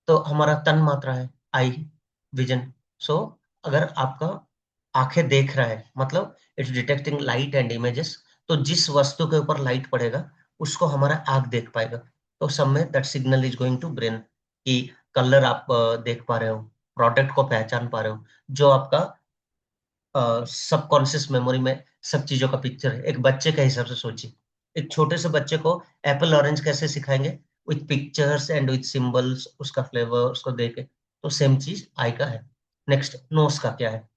तो हमारा तन मात्रा है आई, विजन। सो अगर आपका आंखें देख रहा है मतलब it's detecting light and images, तो जिस वस्तु के ऊपर लाइट पड़ेगा उसको हमारा आंख देख पाएगा। तो सब में that signal is going to brain कि कलर आप देख पा रहे हो, प्रोडक्ट को पहचान पा रहे हो, जो आपका सबकॉन्शियस मेमोरी में सब चीजों का पिक्चर है। एक बच्चे के हिसाब से सोचिए, एक छोटे से बच्चे को एप्पल ऑरेंज कैसे सिखाएंगे, with pictures and with symbols, उसका फ्लेवर उसको देके। तो सेम चीज आई का है। नेक्स्ट, नोस का क्या है,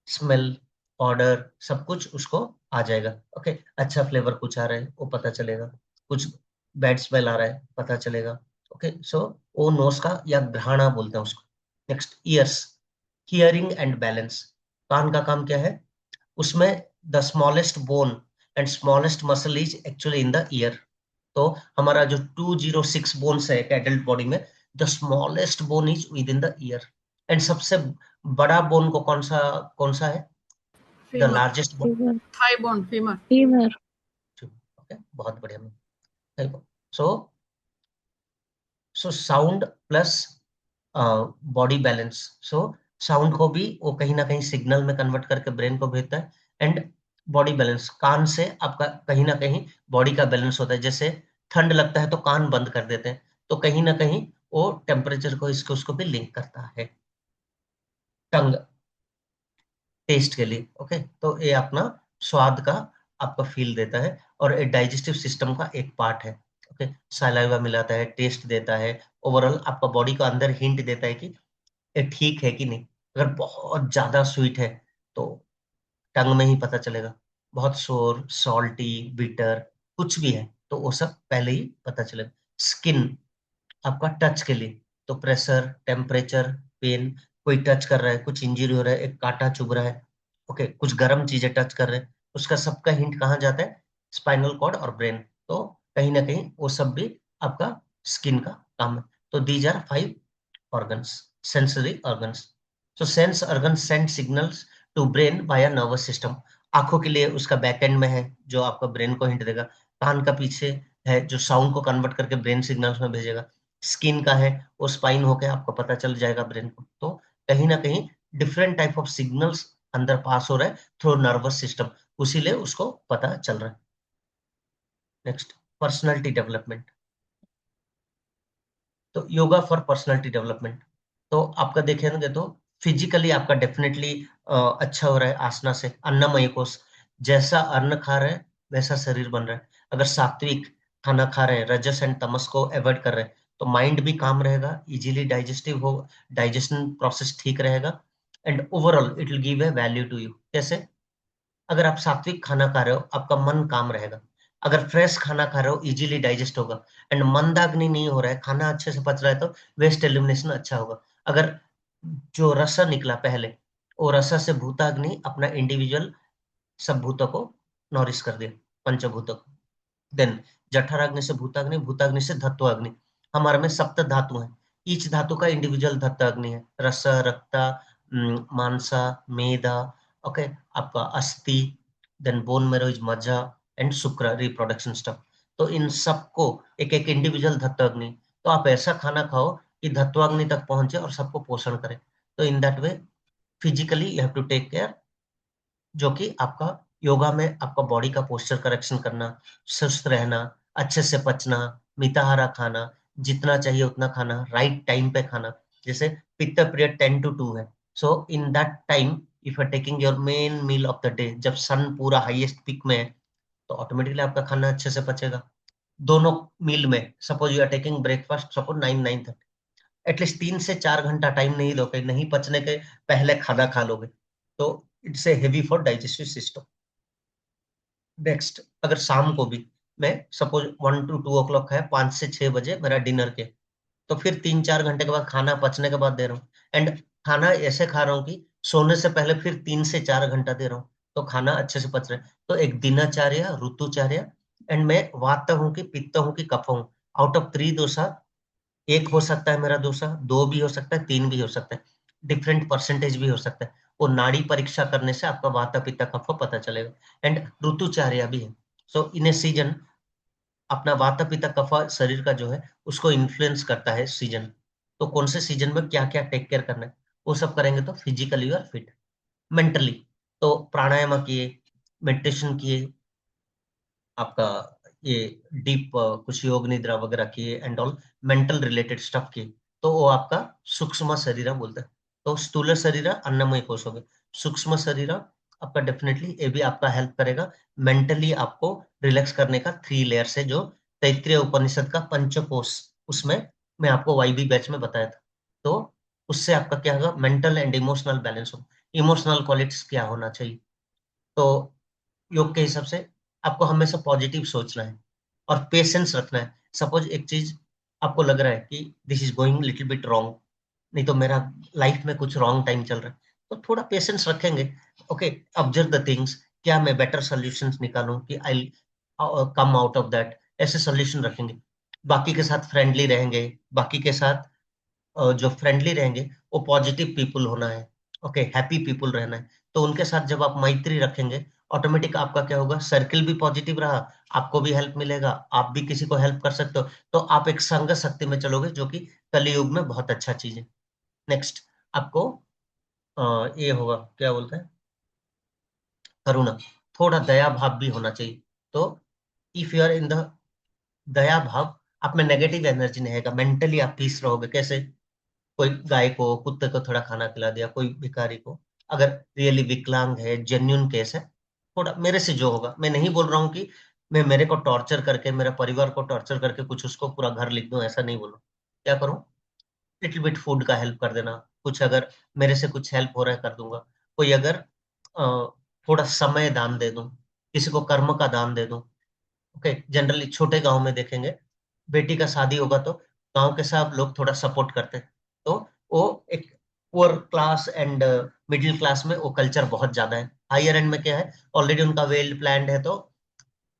स्मेल, ऑर्डर, सब कुछ उसको आ जाएगा। ओके, अच्छा फ्लेवर कुछ आ रहा है वो पता चलेगा, कुछ बैड स्मेल आ रहा है पता चलेगा। ओके, सो वो नोस का या घ्राणा बोलते हैं उसको। Next, years, hearing and balance. कान का काम क्या है, उसमें the smallest bone and smallest muscle is actually in the year. तो हमारा जो 206 बोन्स है एक एडल्ट बॉडी में, the smallest bone is with in the year. And सबसे बड़ा बोन को कौन सा है, the Femur, largest bone, fever. thigh bone, femur. Fever. Okay, बहुत बढ़िया। So sound plus body balance. So sound को भी वो कहीं ना कहीं सिग्नल में कन्वर्ट करके ब्रेन को भेजता है। एंड बॉडी बैलेंस, कान से आपका कहीं ना कहीं बॉडी का बैलेंस होता है। जैसे ठंड लगता है तो कान बंद कर देते हैं, तो कहीं ना कहीं वो टेम्परेचर को इसको उसको भी लिंक करता है। टंग, टेस्ट के लिए। ओके, तो ये अपना स्वाद का आपका फील देता है और ये डाइजेस्टिव सिस्टम का एक पार्ट है। ओके, सलाइवा मिलाता है, टेस्ट देता है, ओवरऑल आपका बॉडी को अंदर हिंट देता है कि ये ठीक है कि नहीं। अगर बहुत ज्यादा स्वीट है तो टंग में ही पता चलेगा, बहुत सोर, सॉल्टी, बिटर कुछ भी है तो वो सब पहले ही पता चलेगा। स्किन आपका टच के लिए, तो प्रेशर, टेम्परेचर, पेन, कोई टच कर रहा है, कुछ इंजरी हो रहा है, एक कांटा चुभ रहा है, ओके, कुछ गर्म चीजें टच कर रहे हैं, उसका सबका हिंट कहाँ जाता है, स्पाइनल कॉर्ड और ब्रेन। तो कहीं ना कहीं वो सब भी आपका स्किन का काम है। तो these are 5 organs, sensory organs. So sense organs send signals to brain via nervous system. आंखों के लिए उसका बैक एंड में है जो आपका ब्रेन को हिंट देगा, कान का पीछे है जो साउंड को कन्वर्ट करके ब्रेन सिग्नल्स में भेजेगा, स्किन का है वो स्पाइन होके आपको पता चल जाएगा ब्रेन को। तो कहीं ना कहीं डिफरेंट टाइप ऑफ सिग्नल्स अंदर पास हो रहा है थ्रू नर्वस सिस्टम, उसीलिए उसको पता चल रहा है। Next, personality development. तो योगा फॉर पर्सनालिटी डेवलपमेंट, तो आपका देखेंगे तो फिजिकली आपका डेफिनेटली अच्छा हो रहा है आसना से। अन्नमय कोश, जैसा अन्न खा रहे हैं वैसा शरीर बन रहा है। अगर सात्विक खाना खा रहे हैं, रजस एंड तमस को अवॉइड कर रहे हैं, तो माइंड भी काम रहेगा, इजीली डाइजेस्टिव हो, डाइजेशन प्रोसेस ठीक रहेगा, and overall it will give a value to you. कैसे, अगर आप सात्विक खाना खा रहे हो आपका मन काम रहेगा, अगर फ्रेश खाना खा रहे हो इजीली डाइजेस्ट होगा, एंड मंदाग्नि नहीं हो रहा है, खाना अच्छे से पच रहा है तो वेस्ट एलिमिनेशन अच्छा होगा। अगर जो रसा निकला पहले, वो रसा से भूताग्नि अपना इंडिविजुअल सब भूतों को नॉरिश कर दिया, पंचभूतों को। देन जठराग्नि से भूताग्नि, भूताग्नि से धत्वाग्नि। हमारे में सप्त धातु हैं, ईच धातु का इंडिविजुअल धत्ताग्नि है, रस, रक्ता, मांसा, मेदा, ओके, आपका अस्थि, देन बोन मेरो इज मज्जा एंड शुक्र, रिप्रोडक्शन स्टफ। तो इन सबको एक एक इंडिविजुअल धत्ताग्नि। तो आप ऐसा खाना खाओ कि धत्वाग्नि तक पहुंचे और सबको पोषण करे। तो in that way physically you have to take care, जो कि आपका योगा में आपका बॉडी का पोस्चर करेक्शन करना, सुस्त रहना, अच्छे से पचना, मिताहारा खाना, जितना चाहिए उतना खाना, राइट टाइम पे खाना। जैसे पित्त पीरियड 10 to 2 है, so in that time if you taking your main meal of the day, जब सन पूरा हाईएस्ट पीक में है तो ऑटोमेटिकली आपका खाना अच्छे से पचेगा। दोनों मील में suppose you are taking breakfast suppose 9-9:30, at least 3 से 4 घंटा टाइम नहीं दोगे, नहीं पचने के पहले खाना खा लोगे तो it's a heavy for digestive system. Next, अगर शाम को भी मैं सपोज 1 to 2 o'clock है, 5 से 6 बजे मेरा डिनर के, तो फिर 3-4 घंटे के बाद खाना पचने के बाद दे रहा हूँ। एंड खाना ऐसे खा रहा हूँ कि सोने से पहले फिर 3 से 4 घंटा दे रहा हूँ। तो खाना अच्छे से पच रहा है। तो एक दिनचर्या, ऋतुचर्या, एंड मैं वात हूँ कि पित्त हूँ कि कफ हूँ। आउट ऑफ 3 दोषा, एक हो सकता है मेरा दोषा, 2 भी हो सकता है, 3 भी हो सकता है, डिफरेंट परसेंटेज भी हो सकता है। वो नाड़ी परीक्षा करने से आपका वात पित्त कफ पता चलेगा। एंड ऋतुचर्या भी है। सो इन ए सीजन अपना वात पित्त कफ शरीर का जो है उसको इन्फ्लुएंस करता है सीजन। तो कौन से सीजन में क्या क्या टेक केयर करना है वो सब करेंगे तो फिजिकली और फिट। मेंटली तो प्राणायाम किए, मेडिटेशन किए, आपका ये डीप कुछ योग निद्रा वगैरह किए and all, mental related stuff किए, तो वो आपका सूक्ष्म शरीर बोलते हैं। तो स्थूल शरीर अन्नमय कोश हो गए, सूक्ष्म शरीर आपका डेफिनेटली ये भी आपका हेल्प करेगा मेंटली आपको रिलैक्स करने का। 3 लेयर्स है जो तैत्तिरीय उपनिषद का पंचकोश, उसमें मैं आपको वाईबी बैच में बताया था। तो उससे आपका क्या होगा, मेंटल एंड इमोशनल बैलेंस हो। इमोशनल क्वालिटीज क्या होना चाहिए, तो योग के हिसाब से आपको हमेशा पॉजिटिव सोचना है और पेशेंस रखना है। सपोज एक चीज आपको लग रहा है कि this is going little bit wrong, नहीं तो मेरा लाइफ में कुछ रॉन्ग टाइम चल रहा है, तो थोड़ा पेशेंस रखेंगे। ओके, ऑब्जर्व द थिंग्स, क्या मैं बेटर सॉल्यूशंस निकालूं कि आई कम आउट ऑफ दैट, ऐसे सॉल्यूशन रखेंगे। बाकी के साथ फ्रेंडली रहेंगे, बाकी के साथ जो फ्रेंडली रहेंगे वो पॉजिटिव पीपल होना है। ओके, हैप्पी पीपल रहना है। तो उनके साथ जब आप मैत्री रखेंगे, ऑटोमेटिक आपका क्या होगा, सर्किल भी पॉजिटिव रहा, आपको भी हेल्प मिलेगा, आप भी किसी को हेल्प कर सकते हो, तो आप एक संग शक्ति में चलोगे, जो कि कलयुग में बहुत अच्छा चीज है। नेक्स्ट आपको ये होगा, क्या बोलते हैं, करुणा, थोड़ा दया भाव भी होना चाहिए। तो if you are in the दया भाव, आप में नेगेटिव एनर्जी नहीं आएगा, मेंटली आप पीस रहोगे। कैसे, कोई गाय को, कुत्ते को थोड़ा खाना खिला दिया, कोई भिखारी को, अगर रियली विकलांग है, जेन्युइन केस है, थोड़ा मेरे से जो होगा, मैं नहीं बोल रहा हूँ कि मैं मेरे को टॉर्चर करके, मेरे परिवार को टॉर्चर करके कुछ उसको पूरा घर लिख दूं, ऐसा नहीं बोलूँ। क्या करूँ, लिटिल बिट फूड का हेल्प कर देना, कुछ अगर मेरे से कुछ हेल्प हो रहा है कर दूंगा। कोई अगर थोड़ा समय दान दे दूं, किसी को कर्म का दान दे दूं। ओके, जनरली छोटे गांव में देखेंगे, बेटी का शादी होगा तो गांव के सब लोग थोड़ा सपोर्ट करते हैं। तो वो एक poor class and middle class में वो कल्चर बहुत ज्यादा है। हायर एंड में क्या है, ऑलरेडी उनका वेल प्लान्ड है, तो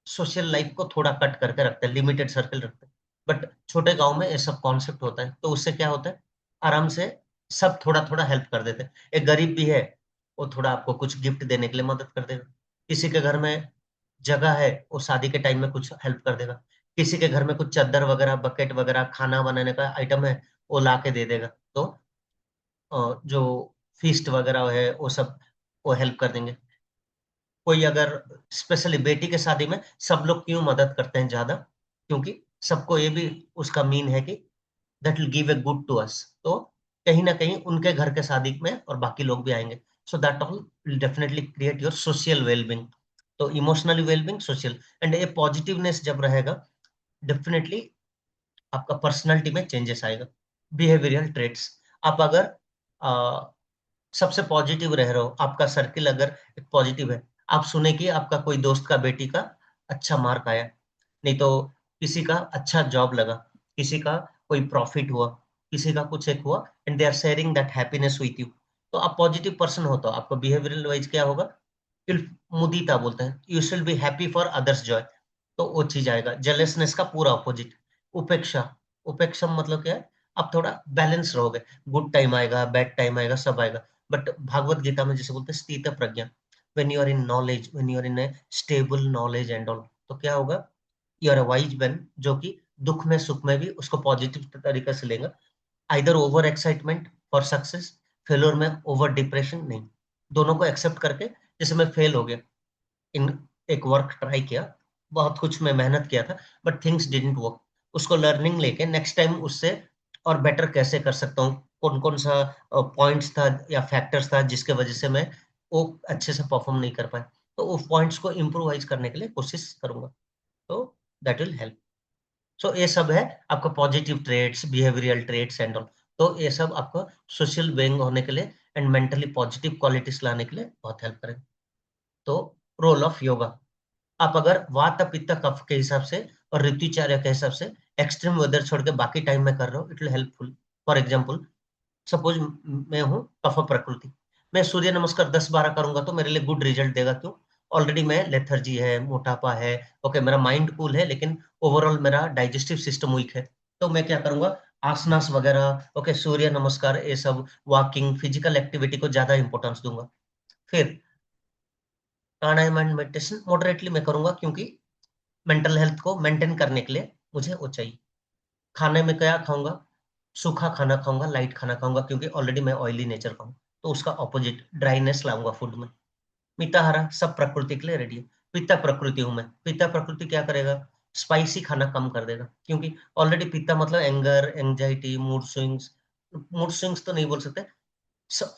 सोशल लाइफ को थोड़ा कट करके रखते हैं, लिमिटेड सर्कल रखते हैं। बट छोटे गांव में ये सब कॉन्सेप्ट होता है, तो उससे क्या होता है, आराम से सब थोड़ा थोड़ा हेल्प कर देते हैं। एक गरीब भी है, वो थोड़ा आपको कुछ गिफ्ट देने के लिए मदद कर देगा। किसी के घर में जगह है, वो शादी के टाइम में कुछ हेल्प कर देगा। किसी के घर में कुछ चादर वगैरह, बकेट वगैरह, खाना बनाने का आइटम है, वो ला के दे देगा। तो जो फीस्ट वगैरह है वो सब वो हेल्प कर देंगे। कोई अगर, स्पेशली बेटी के शादी में सब लोग क्यों मदद करते हैं ज्यादा, क्योंकि सबको ये भी उसका मीन है कि that will give a good to us. तो कहीं ना कहीं उनके घर के शादी में और बाकी लोग भी आएंगे, सो that all will definitely create your social wellbeing. तो इमोशनली वेलबींग, सोशल, एंड ये पॉजिटिवनेस जब रहेगा, डेफिनेटली आपका पर्सनालिटी में चेंजेस आएगा। बिहेवियरल ट्रेट्स, आप अगर सबसे पॉजिटिव रह रहे हो, आपका सर्किल अगर एक पॉजिटिव है, आप सुने कि आपका कोई दोस्त का बेटी का अच्छा मार्क आया, नहीं तो किसी का अच्छा जॉब लगा, किसी का कोई प्रॉफिट हुआ, किसी का कुछ एक हुआ, and they are sharing that happiness with you, तो आप पॉजिटिव पर्सन हो, तो आपको बिहेवियरल वाइज क्या होगा, मुदीता बोलते हैं, you should be happy for others Joy. तो वो चीज आएगा। जेलसनेस का पूरा अपोजिट, उपेक्षा। उपेक्षा मतलब क्या है, आप थोड़ा बैलेंस रहोगे, गुड टाइम आएगा, बैड टाइम आएगा, सब आएगा। बट भागवत गीता में जैसे बोलते हैं स्थित प्रज्ञा, when you are in knowledge, when you are in a stable knowledge and all, तो क्या होगा, you are a wise man, जो कि दुख में सुख में भी उसको पॉजिटिव तरीके से लेगा। Either over excitement for success, failure में ओवर डिप्रेशन नहीं, दोनों को एक्सेप्ट करके, जैसे मैं फेल हो गया इन एक वर्क ट्राई किया, बहुत कुछ मैं मेहनत किया था, बट थिंग्स डिडंट वर्क, उसको लर्निंग लेके नेक्स्ट टाइम उससे और बेटर कैसे कर सकता हूँ, कौन कौन सा पॉइंट्स था या फैक्टर्स था जिसके वजह से मैं वो अच्छे से परफॉर्म नहीं कर पाया, तो वो पॉइंट्स को इम्प्रोवाइज करने के लिए कोशिश करूंगा। तो दैट विल हेल्प। सो ये सब है आपका positive traits, behavioural traits and all. तो ये सब आपको सोशल बेइंग होने के लिए एंड मेंटली पॉजिटिव क्वालिटीज लाने के लिए बहुत हेल्प करेंगे। तो रोल ऑफ योगा, आप अगर वात पित्त कफ के हिसाब से और ऋतुचर्या के हिसाब से एक्सट्रीम वेदर छोड़ के बाकी टाइम में कर रहे हो, it will helpful. For example, suppose मैं हूँ कफ प्रकृति, मैं सूर्य नमस्कार 10-12 करूंगा तो मेरे लिए गुड रिजल्ट देगा। क्यों? ऑलरेडी मैं लेथर्जी है, मोटापा है, ओके, मेरा माइंड कूल है, लेकिन ओवरऑल मेरा डाइजेस्टिव सिस्टम वीक है। तो मैं क्या करूंगा, आसनास वगैरह, ओके, सूर्य नमस्कार, ये सब वॉकिंग, फिजिकल एक्टिविटी को ज्यादा इंपॉर्टेंस दूंगा। फिर प्राणायाम एंड मेडिटेशन मॉडरेटली मैं करूंगा, क्योंकि मेंटल हेल्थ को मेंटेन करने के लिए मुझे वो चाहिए। खाने में क्या खाऊंगा? सूखा खाना खाऊंगा, लाइट खाना खाऊंगा, क्योंकि ऑलरेडी मैं ऑयली नेचर का हूँ। तो उसका ऑपोजिट ड्राइनेस लाऊंगा फूड में। मिताहारा सब प्रकृति के लिए रेडी है। पित्ता प्रकृति हूं मैं। पित्ता प्रकृति क्या करेगा? स्पाइसी खाना कम कर देगा, क्योंकि ऑलरेडी पित्ता मतलब एंगर, एंजाइटी, मूड स्विंग्स तो नहीं बोल सकते,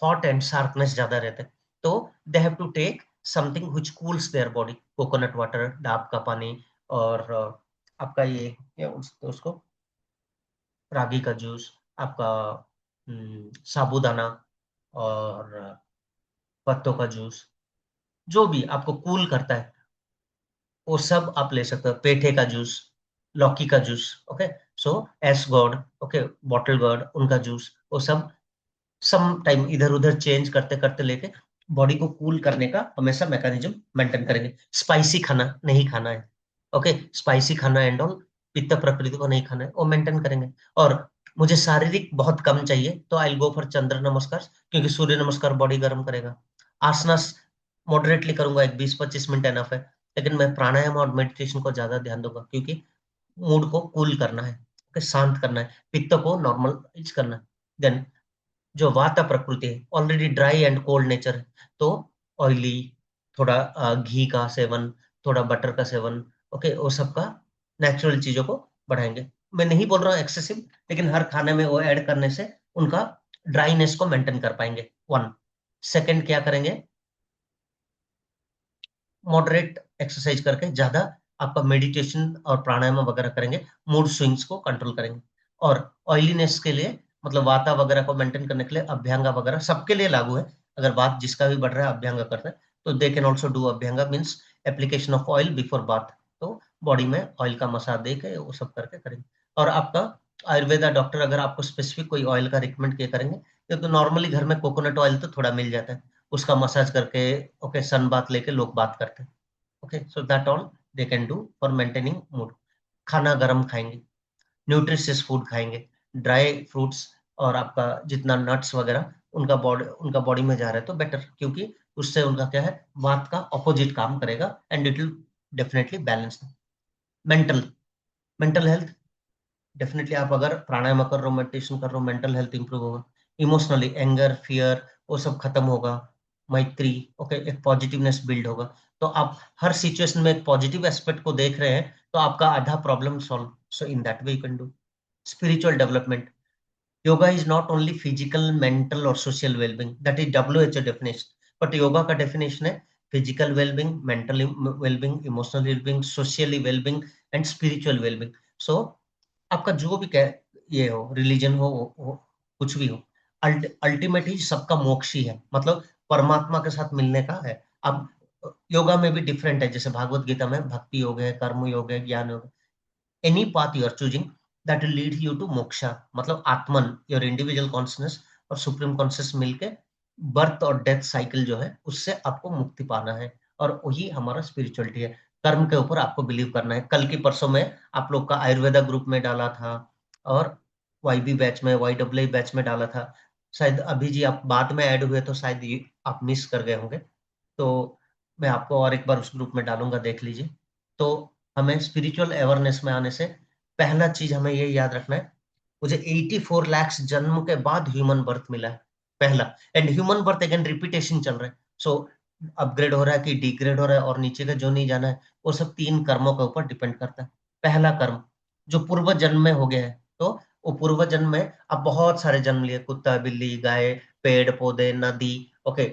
हॉट एंड शार्पनेस ज्यादा रहता है। तो they have to take something which cools their body. Coconut water, डाब का पानी, और आपका ये क्या बोलते हैं उसको, रागी का जूस, आपका साबूदाना, और पत्तों का जूस, जो भी आपको कूल करता है वो सब आप ले सकते हो। पेठे का जूस, लौकी का juice, okay, so ash gourd, okay, bottle gourd, उनका जूस, वो सब सम टाइम इधर उधर चेंज करते करते लेके बॉडी को कूल करने का हमेशा मैकेनिज्म मेंटेन करेंगे। स्पाइसी खाना नहीं खाना है, ओके, स्पाइसी खाना एंड ऑल पित्त प्रकृति को नहीं खाना है, वो मेंटेन करेंगे। और मुझे शारीरिक बहुत कम चाहिए, तो आई गो फॉर चंद्र नमस्कार, क्योंकि सूर्य नमस्कार बॉडी गर्म करेगा। आसनास मॉडरेटली करूंगा, एक 20-25 मिनट एनफ है, लेकिन मैं प्राणायाम और मेडिटेशन को ज्यादा ध्यान दूंगा, क्योंकि मूड को कूल करना है, ओके, शांत करना है, पित्त को नॉर्मलाइज करना है। देन जो वाता प्रकृति है, already dry and cold nature है, तो ऑयली, थोड़ा घी का सेवन, थोड़ा बटर का सेवन, ओके, वो सब का नेचुरल चीजों को बढ़ाएंगे। मैं नहीं बोल रहा हूँ एक्सेसिव, लेकिन हर खाने में वो ऐड करने से उनका ड्राइनेस को मेंटेन कर पाएंगे। वन सेकेंड क्या करेंगे, मॉडरेट एक्सरसाइज करके ज्यादा आपका मेडिटेशन और प्राणायाम वगैरह करेंगे, मूड स्विंग्स को कंट्रोल करेंगे। और ऑयलीनेस के लिए, मतलब वाता वगैरह को मेंटेन करने के लिए अभ्यंगा वगैरह सबके लिए लागू है। अगर बात जिसका भी बढ़ रहा है अभ्यंगा करता है, तो they can also do abhyanga, means application of oil before bath. तो बॉडी में ऑयल का मसाज दे के वो सब करके करेंगे। और आपका आयुर्वेदा डॉक्टर अगर आपको स्पेसिफिक कोई ऑयल का रिकमेंड किया करेंगे, तो नॉर्मली घर में कोकोनट ऑयल तो थोड़ा मिल जाता है, उसका मसाज करके, ओके, सन बात लेके लोग बात करते हैं, okay, so that all they can do for maintaining mood. खाना गर्म खाएंगे, न्यूट्रिशियस फूड खाएंगे, ड्राई फ्रूट्स, और आपका जितना नट्स वगैरह उनका बॉडी में जा रहा है तो बेटर, क्योंकि उससे उनका क्या है, वात का ऑपोजिट काम करेगा and it will definitely balance. Mental mental health, definitely आप अगर प्राणायाम कर रहे हो, मेडिटेशन कर रहे हो, मेंटल हेल्थ इंप्रूव होगा। इमोशनली एंगर, फियर, वो सब खत्म होगा। मैत्री, ओके, एक पॉजिटिवनेस बिल्ड होगा। तो आप हर सिचुएशन में एक पॉजिटिव एस्पेक्ट को देख रहे हैं, तो आपका आधा problem solve. So in that way you can do spiritual development. Yoga is not only physical, mental और social wellbeing, that is WHO definition. But yoga का डेफिनेशन है physical wellbeing, mental wellbeing, emotional wellbeing, socially wellbeing and spiritual wellbeing. So आपका जो भी ये हो, religion हो, कुछ भी हो, अल्टीमेटली सबका मोक्ष ही है, मतलब परमात्मा के साथ मिलने का है। अब योगा में भी डिफरेंट है, जैसे भागवत गीता में भक्ति योग है, कर्म योग है, ज्ञान योग है। Any path you are choosing that will lead you to moksha, मतलब आत्मन, योर इंडिविजुअल कॉन्शियसनेस और सुप्रीम कॉन्शियस मिलके बर्थ और डेथ साइकिल जो है उससे आपको मुक्ति पाना है। और वही हमारा स्पिरिचुअलिटी है। कर्म के ऊपर आपको बिलीव करना है। कल की परसों में आप लोग का आयुर्वेदा ग्रुप में डाला था, और YB बैच में, YAA बैच में डाला था। शायद अभी जी आप बाद में ऐड हुए तो शायद आप मिस कर गए होंगे, तो मैं आपको और एक बार उस ग्रुप में डालूंगा, देख लीजिए। तो हमें स्पिरिचुअल अवेयरनेस में आने से पहला चीज हमें ये याद रखना है, मुझे 84 लाख जन्म के बाद ह्यूमन बर्थ मिला है, पहला। And human birth again repetition चल रहा है, सो अपग्रेड हो रहा है कि डिग्रेड हो रहा है, और नीचे का जो नहीं जाना है, वो सब 3 कर्मों के ऊपर डिपेंड करता है। पहला कर्म जो पूर्व जन्म में हो गया है, तो वो पूर्व जन्म में आप बहुत सारे जन्म लिए, कुत्ता, बिल्ली, गाय, पेड़ पौधे, नदी, ओके,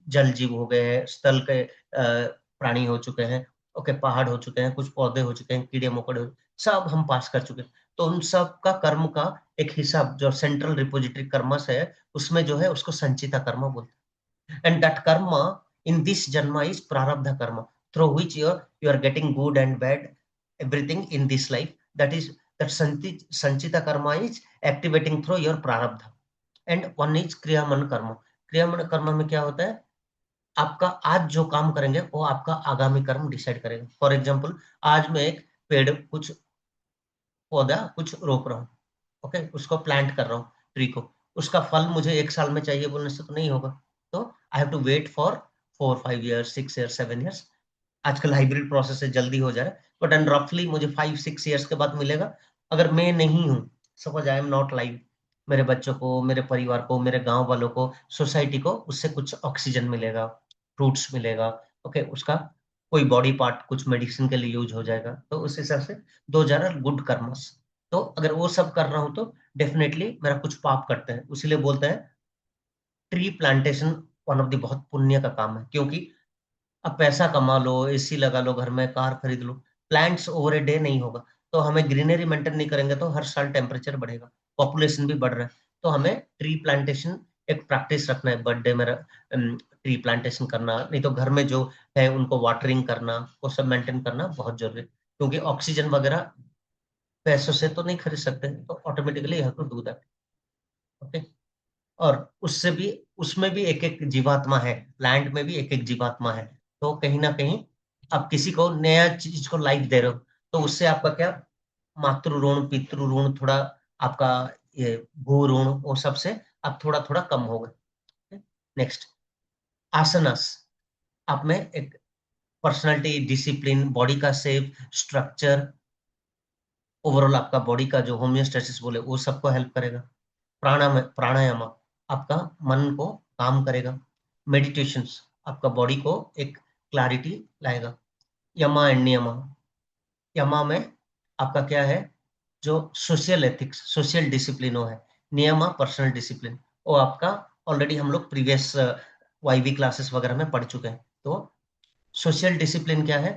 जल जीव हो गए हैं, स्थल के प्राणी हो चुके हैं, ओके, पहाड़ हो चुके हैं, कुछ पौधे हो चुके हैं, कीड़े मकोड़े सब हम पास कर चुके हैं। तो उन सब का कर्म का एक हिसाब जो सेंट्रल रिपोजिटरी कर्मस है, उसमें जो है उसको संचिता कर्म बोलते हैं। एंड दैट कर्म इन दिस जन्म इज प्रारब्ध कर्म, through which you are getting good and bad everything in this life. That is that sanchita karma is activating through your prarabdha. And one is kriyaman karma. क्रियामय कर्म में क्या होता है, आपका आज जो काम करेंगे वो आपका आगामी कर्म डिसाइड करेगा। फॉर एग्जाम्पल, आज मैं एक पेड़, कुछ पौधा कुछ रोप रहा हूँ, ओके, उसको प्लांट कर रहा हूँ, ट्री को, उसका फल मुझे 1 साल में चाहिए बोलने से तो नहीं होगा, तो I have to wait for 4-5 years, 6 years, 7 years। आजकल हाइब्रिड प्रोसेस से जल्दी हो जा रहा है, बट एंड रफली मुझे 5-6 years के बाद मिलेगा। अगर मैं नहीं हूँ, suppose I am not live, मेरे बच्चों को, मेरे परिवार को, मेरे गांव वालों को, सोसाइटी को उससे कुछ ऑक्सीजन मिलेगा, फ्रूट्स मिलेगा, ओके, उसका कोई बॉडी पार्ट कुछ मेडिसिन के लिए यूज हो जाएगा, तो उस हिसाब से 2000 गुड कर्मस। तो अगर वो सब कर रहा हूं तो डेफिनेटली मेरा कुछ पाप करते हैं, इसीलिए बोलते हैं tree plantation one of the बहुत पुण्य का काम है। क्योंकि अब पैसा कमा लो, एसी लगा लो घर में, कार खरीद लो, प्लांट्स ओवर ए डे नहीं होगा, तो हमें ग्रीनरी मेंटेन नहीं करेंगे तो हर साल टेम्परेचर बढ़ेगा, पॉपुलेशन भी बढ़ रहा है, तो हमें ट्री प्लांटेशन एक प्रैक्टिस रखना है, बर्थडे में ट्री प्लांटेशन करना, नहीं तो घर में जो है उनको वाटरिंग करना, वो सब मेंटेन करना बहुत जरूरी है। क्योंकि ऑक्सीजन वगैरह पैसों से तो नहीं खरीद सकते, तो automatically have to do that, okay. और उससे भी, उसमें भी एक एक जीवात्मा है, प्लांट में भी एक एक जीवात्मा है, तो कहीं ना कहीं आप किसी को नया चीज को लाइफ दे रहे हो, तो उससे आपका क्या, मातृ ऋण, पितृ ऋण, थोड़ा आपका ये भू ऋण, वो सबसे आप थोड़ा थोड़ा कम हो गए। नेक्स्ट, आसनास, आप में एक पर्सनालिटी, डिसिप्लिन, बॉडी का शेप, स्ट्रक्चर, ओवरऑल आपका बॉडी का जो होम्योस्टेसिस बोले वो सबको हेल्प करेगा। प्राणायाम आपका मन को काम करेगा। मेडिटेशंस आपका बॉडी को एक क्लैरिटी लाएगा। यमा एंड नियमा, यमा में आपका क्या है, जो सोशल एथिक्स, सोशल डिसिप्लिन है। नियमा पर्सनल डिसिप्लिन, वो आपका ऑलरेडी हम लोग प्रीवियस वाईवी क्लासेस वगैरह में पढ़ चुके हैं। तो सोशल डिसिप्लिन क्या है,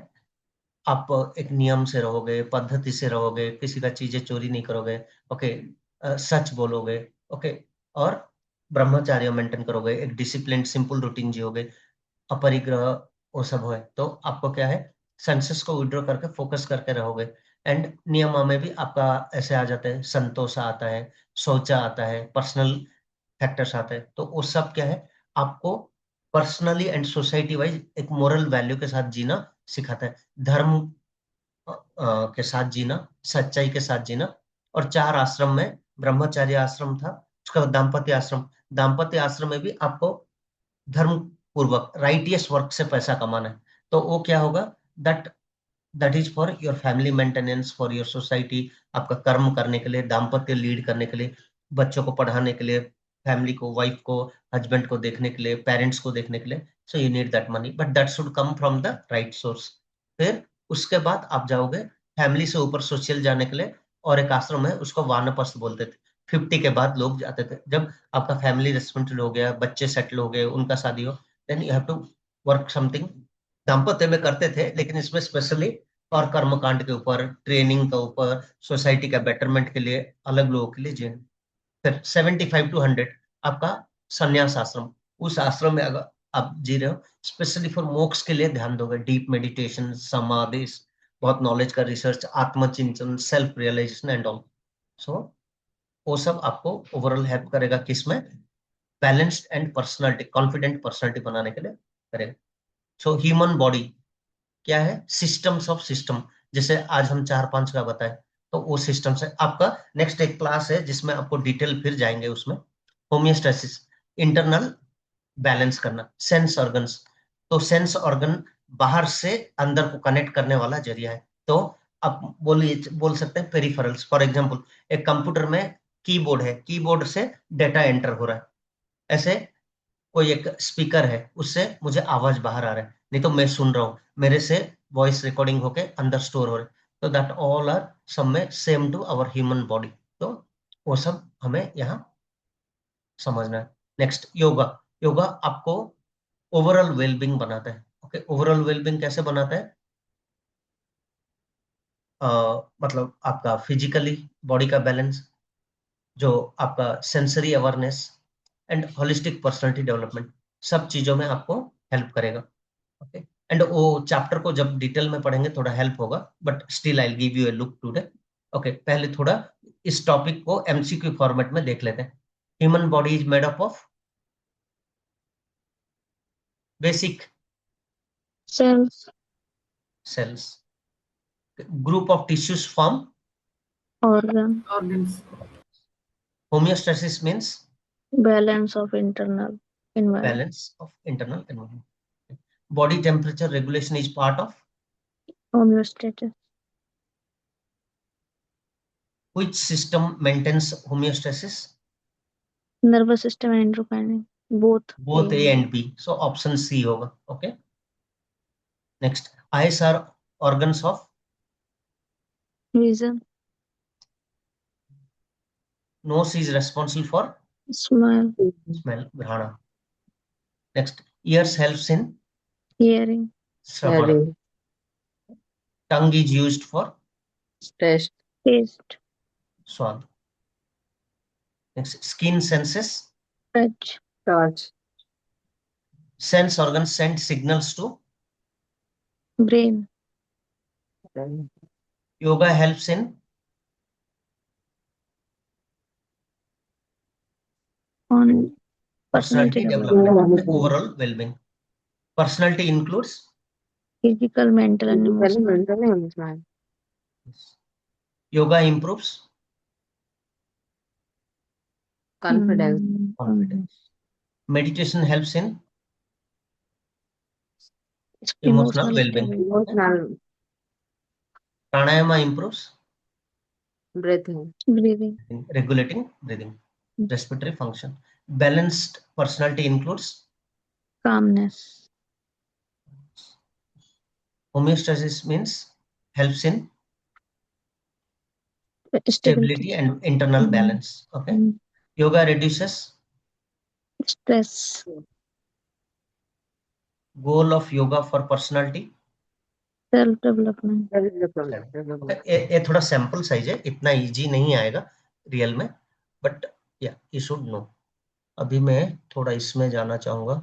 आप एक नियम से रहोगे, पद्धति से रहोगे, किसी का चीजें चोरी नहीं करोगे, ओके, सच बोलोगे, ओके, और ब्रह्मचार्य मेंटेन करोगे, एक डिसिप्लिन सिंपल रूटीन जियोगे, अपरिग्रह वो सब है, तो आपको क्या है, सेंसेस को विड्रॉ करके फोकस करके रहोगे। एंड नियम में भी आपका ऐसे आ जाता है, संतोष आता है, सोचा आता है, पर्सनल फैक्टर्स आते हैं, तो वो सब क्या है, आपको पर्सनली एंड सोसाइटी वाइज एक मोरल वैल्यू के साथ जीना सिखाता है। धर्म के साथ जीना, सच्चाई के साथ जीना। और 4 आश्रम में ब्रह्मचार्य आश्रम था, उसका दाम्पत्य आश्रम, दाम्पत्य आश्रम में भी आपको धर्म पूर्वक राइटियस वर्क से पैसा कमाना है, तो वो क्या होगा, that that is for your family maintenance, for your society, आपका कर्म करने के लिए, दाम्पत्य लीड करने के लिए, बच्चों को पढ़ाने के लिए, फैमिली को, वाइफ को, हस्बैंड को देखने के लिए, पेरेंट्स को देखने के लिए, so you need that money, but that should come from the right source. फिर उसके बाद आप जाओगे फैमिली से ऊपर सोशल जाने के लिए, और एक आश्रम है उसको वानप्रस्थ बोलते थे, 50 के बाद लोग जाते थे, जब आपका फैमिली रिस्पॉन्सिबल हो गया, बच्चे सेटल हो गए, उनका शादी हो, then you have to work something. दाम्पत्य में करते थे, लेकिन इसमें स्पेशली और कर्मकांड के ऊपर, ट्रेनिंग के ऊपर, सोसाइटी का बेटरमेंट के लिए, अलग लोगों के लिए जीने। फिर 75 to 100 आपका संन्यास आश्रम, उस आश्रम में अगर आप जी रहे हो, स्पेशली फॉर मोक्ष के लिए ध्यान दोगे, डीप मेडिटेशन, समाधि, बहुत नॉलेज का रिसर्च, आत्मचिंतन, सेल्फ रियलाइजेशन एंड ऑल। सो वो सब आपको ओवरऑल हेल्प करेगा, किसमें, balanced and personality, confident personality बनाने के लिए करेगा। सो ह्यूमन बॉडी क्या है, सिस्टम्स ऑफ सिस्टम, जैसे आज हम 4-5 का बताए, तो वो सिस्टम से आपका नेक्स्ट एक क्लास है जिसमें आपको डिटेल फिर जाएंगे उसमें। होमियोस्टेसिस, इंटरनल बैलेंस करना, सेंस ऑर्गन्स, तो सेंस ऑर्गन बाहर से अंदर को कनेक्ट करने वाला जरिया है, तो आप बोल सकते हैं पेरिफेरल्स। फॉर एग्जांपल, एक कंप्यूटर में कीबोर्ड है, कीबोर्ड से डेटा एंटर हो रहा है, ऐसे कोई एक स्पीकर है, उससे मुझे आवाज बाहर आ रहा है, नहीं तो मैं सुन रहा हूँ, मेरे से वॉइस रिकॉर्डिंग होके अंदर स्टोर हो रहा है, तो दैट ऑल आर सम में same to our human body, तो वो सब हमें यहाँ समझना है। नेक्स्ट, योगा, योगा आपको ओवरऑल वेलबींग बनाता है, ओके, ओवरऑल वेलबींग कैसे बनाता है, मतलब आपका फिजिकली बॉडी का बैलेंस, जो आपका sensory awareness and holistic personality development, सब चीजों में आपको हेल्प करेगा, ओके। एंड वो चैप्टर को जब डिटेल में पढ़ेंगे थोड़ा हेल्प होगा, but still I give U A look today, okay. पहले थोड़ा इस टॉपिक को एमसीक्यू फॉर्मेट में देख लेते हैं। Human body is made up of Basic cells, cells. Group of tissues form organ, Organs. homeostasis means balance of internal environment, balance of internal environment. Body temperature regulation is part of homeostasis, which system maintains homeostasis? nervous system and endocrine, both Both A and B. So option C होगा. Okay. Next, eyes are organs of vision, nose is responsible for smell, smell, grana. Next, ears helps in hearing, Shravan. Hearing. Tongue is used for Taste. taste, swallow. Next, skin senses. touch, Touch. Sense organs send signals to brain, yoga helps in on personality personality development, development, overall well-being. Personality includes physical, mental, and Physically, emotional. mentally, emotionally. yoga improves Confidence. confidence. Meditation helps in Emotional emotional well-being. stability, Emotional. Pranayama improves Breathing. breathing, regulating breathing, respiratory function. Balanced personality includes calmness, homeostasis means helps in stability, stability and internal balance. Okay. Yoga reduces stress, goal of yoga for personality. self development, Development. ये थोड़ा sample size है, इतना easy नहीं आएगा real में, but या you should know. अभी मैं थोड़ा इसमें जाना चाहूंगा.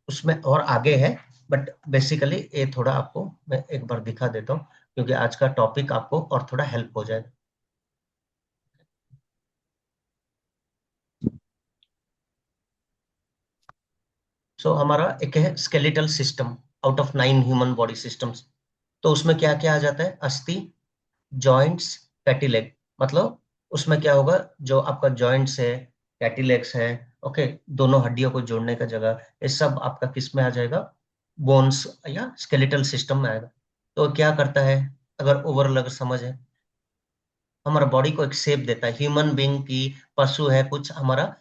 उसमें और आगे है, बट बेसिकली ये थोड़ा आपको मैं एक बार दिखा देता हूँ, क्योंकि आज का टॉपिक आपको और थोड़ा हेल्प हो जाएगा. सो हमारा एक है skeletal system out of 9 human body systems. तो उसमें क्या क्या आ जाता है? अस्थि, जॉइंट्स, कैटिलेग. मतलब उसमें क्या होगा, जो आपका जॉइंट्स है, कैटिलेग्स है, ओके, दोनों हड्डियों को जोड़ने का जगह, ये सब आपका किस में आ जाएगा? बोन्स या स्केलेटल सिस्टम में आएगा. तो क्या करता है, अगर ओवरऑल अगर समझ है, हमारा बॉडी को एक शेप देता है. ह्यूमन बीइंग की, पशु है कुछ, हमारा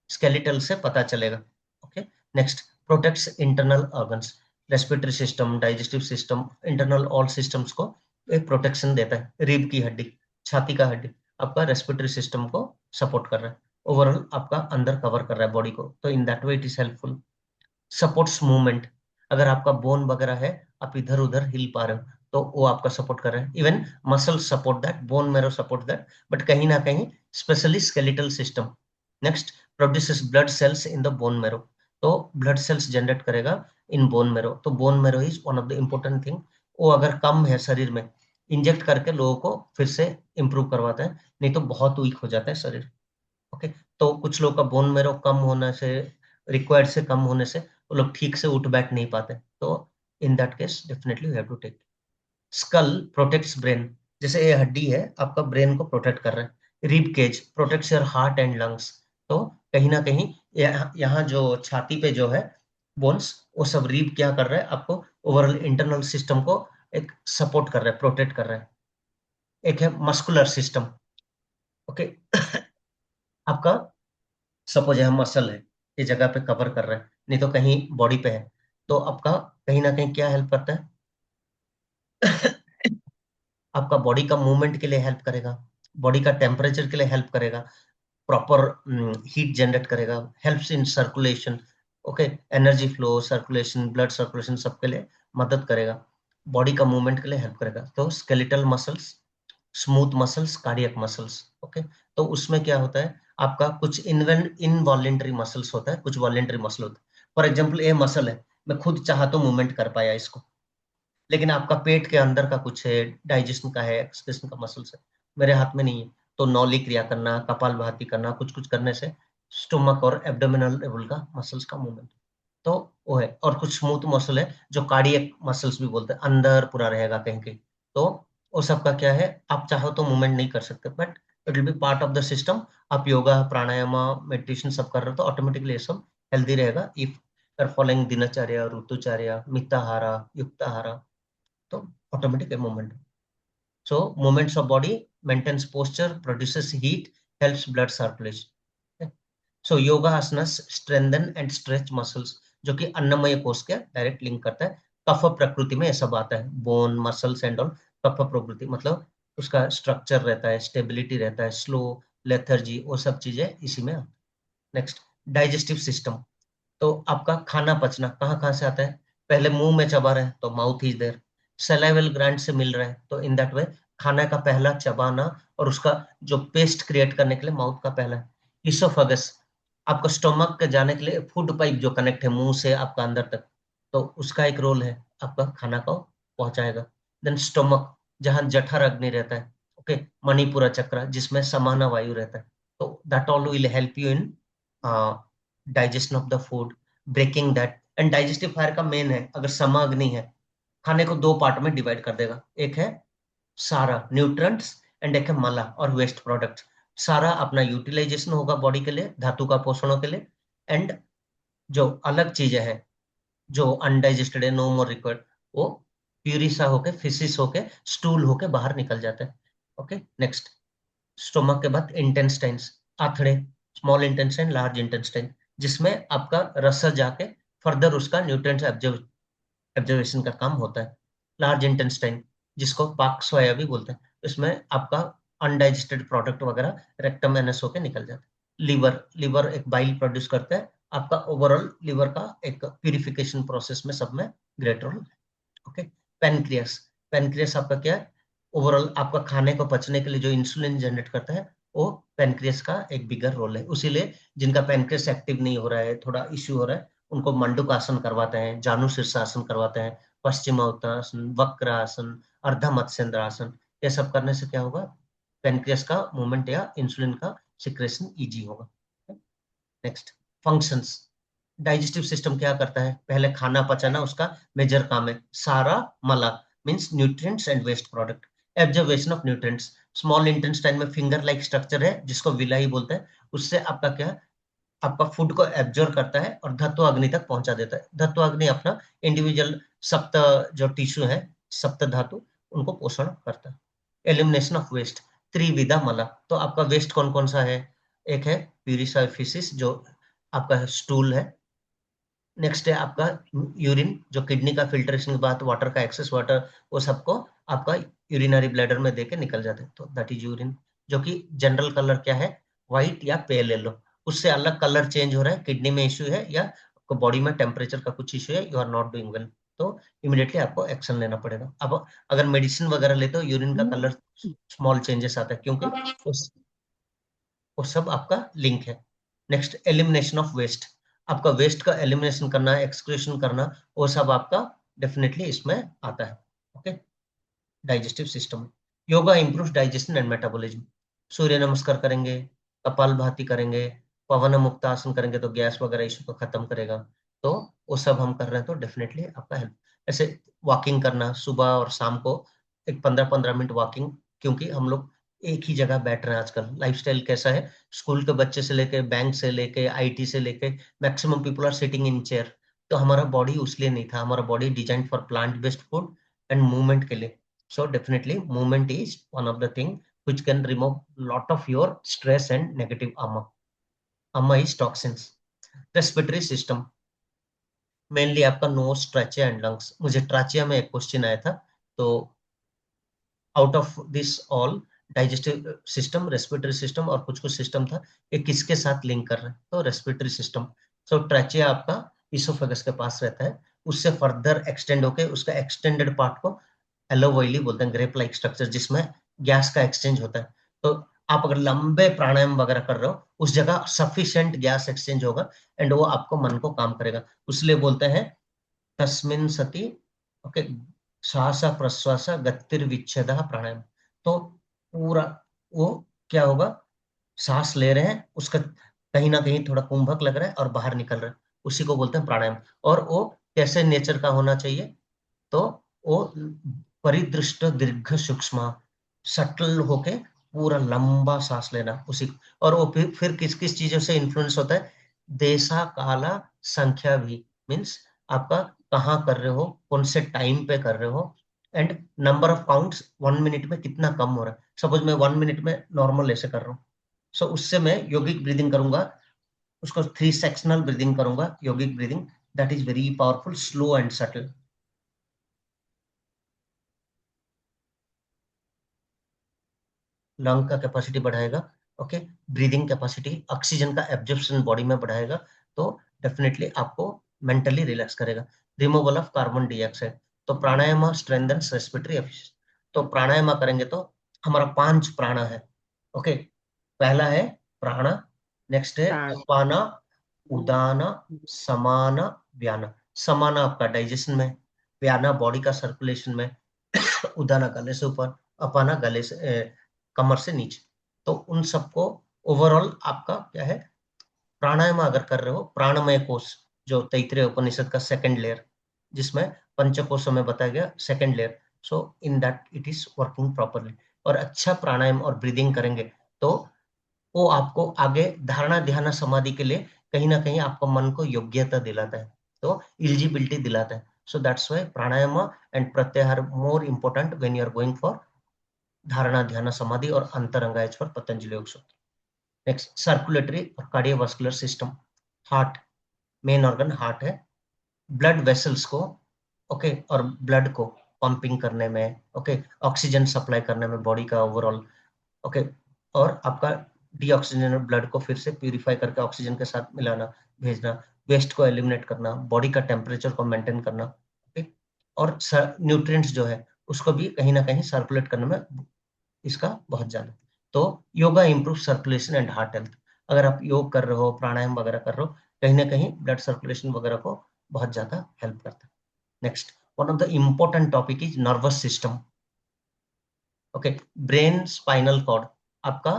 स्केलेटल से पता चलेगा. Okay. Next, protects internal organs, respiratory system, digestive system, internal all systems को एक प्रोटेक्शन देता है. रीढ़ की हड्डी, छाती का हड्डी आपका रेस्पिरेटरी सिस्टम को सपोर्ट कर रहा है, ओवरऑल आपका अंदर कवर कर रहा है बॉडी को. तो in that way it is helpful. Supports movement, अगर आपका बोन वगैरह है, आप इधर उधर हिल पा रहे हो, तो वो आपका सपोर्ट कर रहा है. Even muscle support that, bone marrow support that, but कहीं ना कहीं specially skeletal system. Next, produces blood cells in the bone marrow. तो ब्लड सेल्स जनरेट करेगा इन बोन मैरो. तो bone marrow is one of the important thing. वो अगर कम है शरीर में, इंजेक्ट करके लोगों को फिर से इंप्रूव करवाता है, नहीं तो बहुत वीक हो जाता है शरीर. ओके. तो कुछ लोग का बोन मैरो कम होने से, रिक्वायर्ड से कम होने से वो लोग ठीक से उठ बैठ नहीं पाते. तो in that case definitely you have to take. Skull protects brain, जैसे ये हड्डी है आपका ब्रेन को प्रोटेक्ट कर रहा है. Rib cage protects your heart and lungs. तो कहीं ना कहीं यहाँ जो छाती पे जो है बोन्स, वो सब रिब क्या कर रहा है, आपको ओवरऑल इंटरनल सिस्टम को एक सपोर्ट कर रहा है, प्रोटेक्ट कर रहा है. एक है मस्कुलर सिस्टम. ओके. आपका सपोज है मसल है, ये जगह पे कवर कर रहा है, नहीं तो कहीं बॉडी पे है, तो आपका कहीं ना कहीं क्या हेल्प करता है? आपका बॉडी का मूवमेंट के लिए हेल्प करेगा, बॉडी का टेम्परेचर के लिए हेल्प करेगा, प्रॉपर हीट जनरेट करेगा, helps in circulation. Okay. Energy flow, circulation, blood circulation सबके लिए मदद करेगा. बॉडी का मूवमेंट के लिए हेल्प करेगा. तो skeletal muscles, smooth muscles, cardiac muscles. Okay. तो उसमें क्या होता है, आपका कुछ इनवॉलेंटरी मसल्स होता है, कुछ वॉलेंटरी मसल होता है. फॉर एग्जांपल ये मसल है, मैं खुद चाहा तो मूवमेंट कर पाया इसको, लेकिन आपका पेट के अंदर का कुछ है, डाइजेशन का है, एक्सक्रीशन का मसल्स है, मेरे हाथ में नहीं है, तो नौली क्रिया करना, कपालभाति करना, कुछ कुछ करने से स्टोमक और एब्डोमिनल लेवल का मसल्स का मूवमेंट, तो वो है। और कुछ स्मूथ मसल है जो कार्डियक मसल्स भी बोलते हैं, अंदर पूरा रहेगा कहीं कहीं, तो वो सब का क्या है, आप चाहो तो मूवमेंट नहीं कर सकते, but it will be part of the system. आप योगा, प्राणायाम, मेडिटेशन सब कर रहे हो तो ऑटोमेटिकली ये सब हेल्दी रहेगा इफ आर फॉलोइंग दिनचर्या, ऋतुचर्या, मिताहारा, युक्ताहारा, तो automatic movement. So movements of body maintains posture, produces heat, helps blood circulation. Okay? So yoga asanas strengthen and stretch muscles, जो कि अन्नमय कोश के डायरेक्ट लिंक करता है। कफ प्रकृति में ये सब आता है, बोन, मसल्स एंड ऑल। कफ प्रकृति मतलब उसका स्ट्रक्चर रहता है, स्टेबिलिटी रहता है, स्लो, लेथर्जी, वो सब चीजें इसी में। Next, digestive system. तो आपका खाना पचना कहाँ कहाँ से आता है, पहले मुंह में चबा रहे हैं तो माउथ इज देयर, सलाइवल ग्लैंड से मिल रहा है, तो इन दैट वे खाना का पहला चबाना और उसका जो पेस्ट क्रिएट करने के लिए माउथ का पहला है। इसोफेगस, आपका स्टोमक के जाने के लिए फूड पाइप जो कनेक्ट है मुंह से आपका अंदर तक, तो उसका एक रोल है, आपका खाना को पहुंचाएगा। देन स्टोमक, जहां जठर अग्नि रहता है, ओके, मणिपुरा चक्र जिसमें समाना वायु रहता है, तो that all will help you in digestion of the food, breaking that. And digestive fire का मेन है, अगर समाग्नि है, खाने को दो पार्ट में डिवाइड कर देगा, एक है सारा न्यूट्रिएंट्स एंड एक है मला और वेस्ट प्रोडक्ट। सारा अपना यूटिलाइजेशन होगा बॉडी के लिए, धातु का पोषणों के लिए, एंड जो अलग चीजें हैं जो अनडाइजेस्टेड है, नो मोर रिक्वायर्ड, वो प्यूरिसा होके, फिसिस होके, स्टूल होके बाहर निकल जाता है। ओके, नेक्स्ट, स्टोमक के बाद इंटेस्टाइन्स, आथड़े, स्मॉल इंटेस्टाइन, लार्ज इंटेस्टाइन, जिसमें आपका रस जाके फर्दर उसका न्यूट्रिएंट्स एब्जॉर्प्शन का काम होता है। लार्ज इंटेस्टाइन जिसको पाकस्वाया भी बोलते हैं, इसमें आपका अनडाइजेस्टेड प्रोडक्ट वगैरह रेक्टम एनस होके निकल जाता है। लिवर एक बाइल प्रोड्यूस करता है, आपका ओवरऑल लिवर का एक प्यूरिफिकेशन प्रोसेस में सब में ग्रेट रोल। ओके, पेनक्रियास आपका क्या है, ओवरऑल आपका खाने को पचने के लिए जो इंसुलिन जनरेट करता है, वो पेनक्रियास का एक बिगर रोल है। उसीलिए जिनका पेनक्रियास एक्टिव नहीं हो रहा है, थोड़ा इश्यू हो रहा है, उनको मंडूक आसन करवाते हैं, जानु शीर्षासन करवाते हैं, पश्चिमोत्तानासन, वक्र आसन, अर्ध मत्स्येंद्र आसन। ये सब करने से क्या होगा, पेनक्रियास का मूवमेंट या इंसुलिन का सिक्रेशन इजी होगा। Next, functions. डाइजेस्टिव सिस्टम क्या करता है, पहले खाना पचाना उसका मेजर काम है। सारा मला means nutrients and waste product, absorption of nutrients, small intestine में फिंगर लाइक स्ट्रक्चर है जिसको विलाई बोलते हैं, उससे आपका क्या, आपका फूड को एब्जॉर्ब करता है और धत्व अग्नि तक पहुंचा देता है। धत्व अग्नि अपना इंडिविजुअल सप्त जो टिश्यू है, सप्त धातु, उनको पोषण करता है। एलिमिनेशन ऑफ वेस्ट, त्रिविधा मला, तो आपका वेस्ट कौन कौन सा है, एक है प्यूरिफिसिस जो आपका स्टूल है, नेक्स्ट है आपका यूरिन जो किडनी का फिल्ट्रेशन के बाद वाटर का एक्सेस वाटर, वो सबको आपका यूरिनरी ब्लैडर में देके निकल जाते हैं, तो दैट इज यूरिन, जो कि जनरल कलर क्या है, व्हाइट या पेल येलो। उससे अलग कलर चेंज हो रहा है, किडनी में इश्यू है या बॉडी में टेम्परेचर का कुछ इश्यू है, you are not doing well, तो इमीडिएटली आपको एक्शन लेना पड़ेगा। अब अगर मेडिसिन वगैरह लेते हो, यूरिन का कलर स्मॉल चेंजेस आता है, क्योंकि वो सब आपका लिंक है। नेक्स्ट, एलिमिनेशन ऑफ वेस्ट, आपका वेस्ट का एलिमिनेशन करना, एक्सक्रीशन करना, वो सब आपका डेफिनेटली इसमें आता है। Okay, digestive system. Yoga improves digestion and metabolism, Surya Namaskar करेंगे, कपालभाति करेंगे, पवन मुक्त आसन करेंगे तो गैस वगैरह इशू को खत्म करेगा, तो वो सब हम कर रहे हैं तो डेफिनेटली आपका हेल्प। ऐसे वॉकिंग करना सुबह और शाम को, एक 15-15 मिनट वॉकिंग, क्योंकि हम लोग एक ही जगह बैठ रहे हैं आजकल। लाइफस्टाइल कैसा है, स्कूल के बच्चे से लेके, बैंक से लेके, आईटी से लेके, maximum people are sitting in chair, तो हमारा बॉडी उसलिए नहीं था, हमारा body design for plant based food and movement के लिए। So definitely movement is one of the thing which can remove lot of your stress and negative amma. Amma is toxins. Respiratory system, mainly आपका nose, trachea and lungs। मुझे trachea में एक question आया था, तो out of this all digestive system, respiratory system और कुछ कुछ सिस्टम था, ये किसके साथ लिंक कर रहे हैं, तो रेस्पिरेटरी सिस्टम। सो ट्रैचिया आपका इसोफेगस के पास रहता है, उससे फर्दर एक्सटेंड होके उसका एक्सटेंडेड पार्ट को एलोवोइली बोलते हैं, ग्रेप लाइक स्ट्रक्चर, जिसमें गैस का एक्सचेंज होता है। तो आप अगर लंबे प्राणायाम वगैरह कर रहे हो, उस जगह सफिशिएंट गैस एक्सचेंज होगा एंड वो आपको मन को काम करेगा, उसलिए बोलते हैं तस्मिन् सति, ओके, श्वास प्रश्वास गतिर्विच्छेद प्राणायाम। तो पूरा वो क्या होगा, सांस ले रहे हैं, उसका कहीं ना कहीं थोड़ा कुंभक लग रहा है और बाहर निकल रहा है, उसी को बोलते हैं प्राणायाम। और वो कैसे नेचर का होना चाहिए, तो वो परिदृष्ट दीर्घ सूक्ष्म, सटल होके पूरा लंबा सांस लेना उसी। और वो फिर किस किस चीजों से इन्फ्लुएंस होता है, देशा काला संख्या भी, मीन्स आपका कहाँ कर रहे हो, कौन से टाइम पे कर रहे हो, and number of counts 1 minute में कितना कम हो रहा है। सपोज मैं 1 मिनट में नॉर्मल ऐसे कर रहा हूँ, सो उससे मैं योगिक ब्रीदिंग करूंगा, उसको 3 सेक्शनल ब्रीदिंग करूंगा, yogic breathing, that is very powerful, slow and subtle. Lung का कैपेसिटी बढ़ाएगा, ओके, ब्रीदिंग कैपेसिटी, ऑक्सीजन का एब्जॉर्प्शन बॉडी में बढ़ाएगा, तो डेफिनेटली आपको मेंटली रिलैक्स करेगा। रिमूवल ऑफ कार्बन डाइऑक्साइड, तो प्राणायाम स्ट्रेंथन्स रेस्पिरेटरी एफिशिएंसी। तो प्राणायाम करेंगे तो हमारा 5 प्राणा है, ओके। पहला है प्राणा, नेक्स्ट है प्राण अपाना, उदाना, समाना, व्याना। समाना आपका डाइजेशन में, व्याना बॉडी का सर्कुलेशन में, उदाना गले से ऊपर, अपाना गले से कमर से नीचे। तो उन सबको ओवरऑल आपका क्या है, प्राणायाम अगर कर रहे हो, प्राणमय कोश जो तैत्तिरीय उपनिषद का सेकंड लेयर, जिसमें पंचकोशों में बताया गया second layer, so in that it is working properly. और अच्छा प्राणायाम और ब्रीदिंग करेंगे तो वो आपको आगे धारणा ध्यान समाधि के लिए कहीं ना कहीं आपको मन को योग्यता दिलाता है, तो एलिजिबिलिटी दिलाता है। So that's why pranayama and pratyahara more important when you are going for dharana dhyana samadhi और अंतरंगायज for Patanjali Yoga Sutra. Next circulatory और cardiovascular system, heart, main organ heart है, ब्लड वेसल्स को, ओके, और ब्लड को पंपिंग करने में, ओके, ऑक्सीजन सप्लाई करने में बॉडी का ओवरऑल, ओके, और आपका डीऑक्सीजनेटेड ब्लड को फिर से प्यूरिफाई करके ऑक्सीजन के साथ मिलाना, भेजना, वेस्ट को एलिमिनेट करना, बॉडी का टेम्परेचर को मेंटेन करना, ओके, और न्यूट्रिएंट्स जो है उसको भी कहीं ना कहीं सर्कुलेट करने में इसका बहुत ज्यादा। तो yoga improve circulation and heart health. अगर आप योग कर रहे हो, प्राणायाम वगैरह कर रहे हो, कहीं ना कहीं ब्लड सर्कुलेशन वगैरह को बहुत ज्यादा हेल्प करता है। Next, one of the important topic is nervous system, okay. Brain spinal cord आपका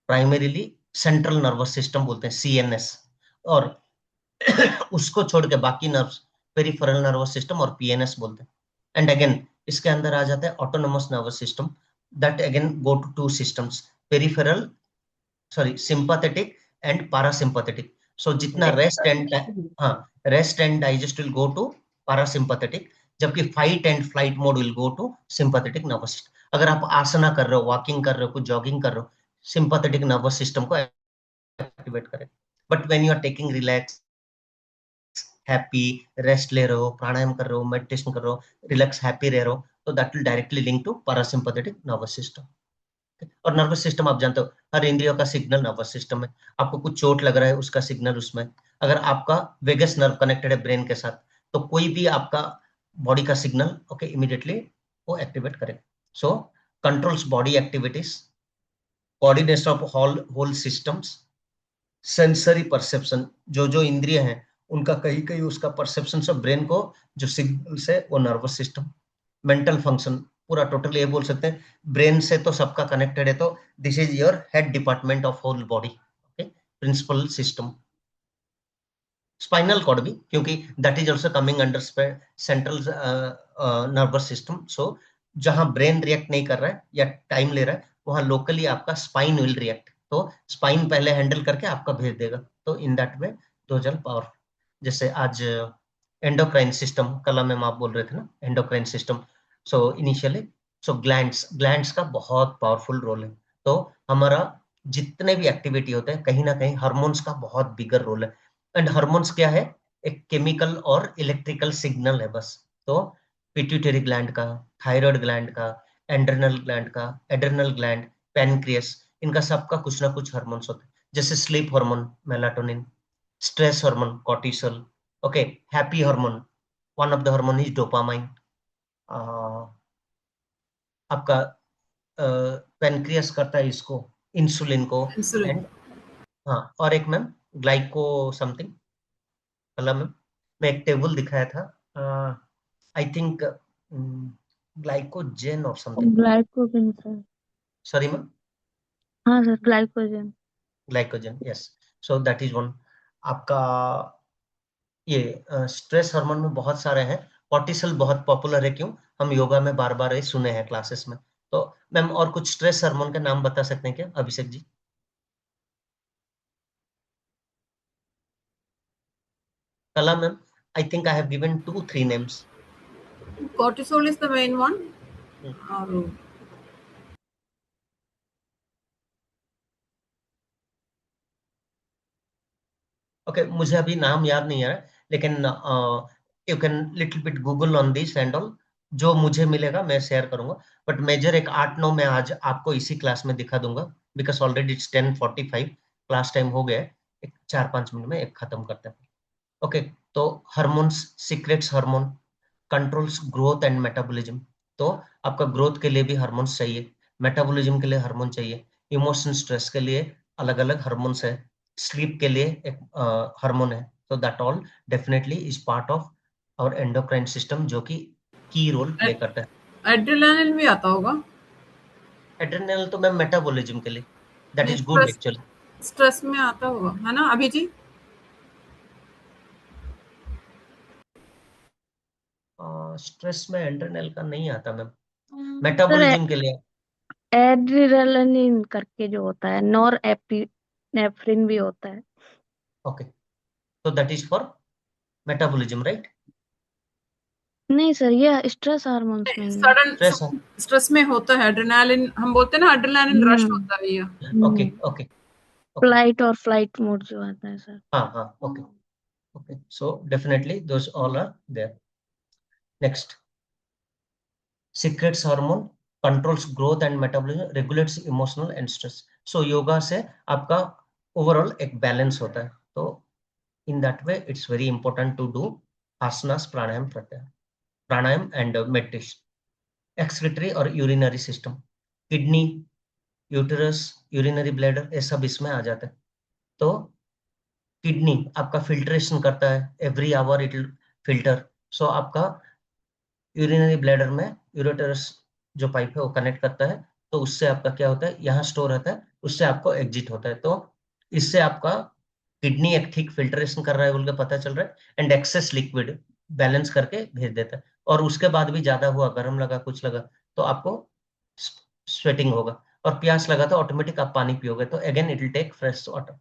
प्राइमरीली सेंट्रल नर्वस सिस्टम बोलते हैं, सीएनएस, और उसको छोड़ के बाकी नर्व्स पेरिफेरल नर्वस सिस्टम और पीएनएस बोलते हैं। एंड अगेन इसके अंदर आ जाता है autonomous nervous system, that again go to 2 systems, peripheral, sorry, sympathetic and parasympathetic. So जितना rest and digest will go to parasympathetic, जबकि fight and flight mode will go to sympathetic nervous system. अगर आप आसना कर रहे हो, walking कर रहे हो, कुछ जॉगिंग कर रहे हो, सिंपैथेटिक नर्वस सिस्टम को एक्टिवेट करें। But when you are taking relax, happy, rest ले रहे हो, प्राणायाम कर रहे हो, मेडिटेशन कर रहे हो, रिलैक्स हैप्पी रह रहे हो, तो that will directly link to parasympathetic nervous system. और नर्वस सिस्टम आप जानते हो, हर इंद्रियों का सिग्नल नर्वस सिस्टम है। आपको कुछ चोट लग रहा है, उसका सिग्नल उसमें, अगर आपका वेगस नर्व कनेक्टेड है ब्रेन के साथ, तो कोई भी आपका बॉडी का सिग्नल, ओके, इमीडिएटली वो एक्टिवेट करेगा। So controls body activities, coordination of whole systems, sensory perception, जो जो इंद्रिय हैं उनका कहीं कहीं उसका परसेप्शन से ब्रेन को जो सिग्नल्स है वो नर्वस सिस्टम। मेंटल फंक्शन पूरा टोटल ये बोल सकते हैं, ब्रेन से तो सबका कनेक्टेड है, तो this is your head department of whole body, okay, principal system. Spinal cord भी, क्योंकि that is also coming under central nervous system. So जहां ब्रेन रिएक्ट नहीं कर रहा है या टाइम ले रहा है, वहां लोकली आपका स्पाइन विल रिएक्ट, तो स्पाइन पहले हैंडल करके आपका भेज देगा। तो in that way those are powerful. जैसे आज एंडोक्राइन सिस्टम, कल मैम आप बोल रहे थे ना एंडोक्राइन सिस्टम, सो इनिशियली, सो ग्लैंड्स का बहुत पावरफुल रोल है। तो हमारा जितने भी एक्टिविटी होते हैं, कहीं ना कहीं हार्मोन्स का बहुत बिगर रोल है। एंड हार्मोन्स क्या है, एक केमिकल और इलेक्ट्रिकल सिग्नल है बस। तो पिट्यूटरी ग्लैंड का, थायराइड ग्लैंड का, एड्रेनल ग्लैंड, पैनक्रियस, इनका सबका कुछ ना कुछ हार्मोन्स होते हैं। जैसे sleep hormone melatonin, stress hormone cortisol, okay, happy hormone, one of the hormone is dopamine, आपका पैनक्रियस करता है इसको, इंसुलिन को, Insulin. एंड हाँ, और एक मैम ग्लाइको समथिंग, कल मैम मैं एक टेबल दिखाया था, आई थिंक ग्लाइकोजेन और समथिंग, ग्लाइकोबिन सर। सॉरी मैम, हाँ sir, glycogen. Glycogen, yes. So that is one. आपका ये स्ट्रेस हार्मोन में बहुत सारे हैं। कॉर्टिसोल बहुत पॉपुलर है, क्यों? हम योगा में बार बार ये सुने हैं क्लासेस में। तो मैम और कुछ स्ट्रेस हार्मोन के नाम बता सकते हैं क्या अभिषेक जी? कला ma'am, I think I have given 2-3 names. Cortisol is the main one. और ओके, मुझे अभी नाम याद नहीं आ रहा, लेकिन you can little bit Google on this and all. जो मुझे मिलेगा मैं शेयर करूंगा। बट मेजर एक 8-9 में आज आपको इसी क्लास में दिखा दूंगा, because already it's 10:45, class time हो गया है। एक 4-5 मिनट में एक खत्म करते हैं। ओके, तो hormones, secrets hormone controls growth and metabolism. तो आपका ग्रोथ के लिए भी हार्मोन्स चाहिए, मेटाबॉलिज्म के लिए हार्मोन चाहिए, इमोशन स्ट्रेस के लिए अलग अलग हार्मोन्स है, स्लीप के लिए एक हार्मोन है। तो that all definitely is part of our endocrine system, जो कि की रोल प्ले करता है। एड्रेनालिन भी आता होगा। एड्रेनल तो मैम मेटाबॉलिज्म के लिए, दैट नहीं, इज गुड एक्चुअली। स्ट्रेस में आता होगा, है ना अभी जी? स्ट्रेस में एड्रेनल का नहीं आता मैम, सर, मेटाबॉलिज्म के लिए। एड्रेनलिन करके जो होता है, नॉर एपिनेफ्रिन भी होता है। ओके, तो that is for metabolism, right? नहीं सर, ये स्ट्रेस हार्मोन्स में ही है। सडन स्ट्रेस, स्ट्रेस में होता है एड्रेनालिन, हम बोलते हैं ना एड्रेनालिन रश होता है ये। ओके ओके ओके, फ्लाइट और फ्लाइट मोड जो आता है सर। हाँ हाँ, okay okay, so definitely those all are there. Next, secretes hormone controls growth and metabolism, regulates emotional and stress. So yoga से आपका ओवरऑल एक बैलेंस होता है। तो in that way it's very important to do asanas, pranayama, pratyahara, pranayama and meditation. Excretory और urinary system, kidney, uterus, urinary bladder, ये सब इसमें आ जाते हैं। तो किडनी आपका फिल्ट्रेशन करता है, every hour it will filter. So आपका यूरिनरी ब्लैडर में यूरेटरस जो पाइप है वो कनेक्ट करता है, तो उससे आपका क्या होता है, यहाँ स्टोर रहता है, उससे आपको एग्जिट होता है। तो इससे आपका किडनी एक ठीक फिल्ट्रेशन कर रहा है बोल के पता चल रहा है, एंड एक्सेस लिक्विड बैलेंस करके भेज देता है। और उसके बाद भी ज्यादा हुआ, गर्म लगा, कुछ लगा, तो आपको स्वेटिंग होगा, और प्यास लगा तो ऑटोमेटिक आप पानी पियोगे, तो again it will take fresh water.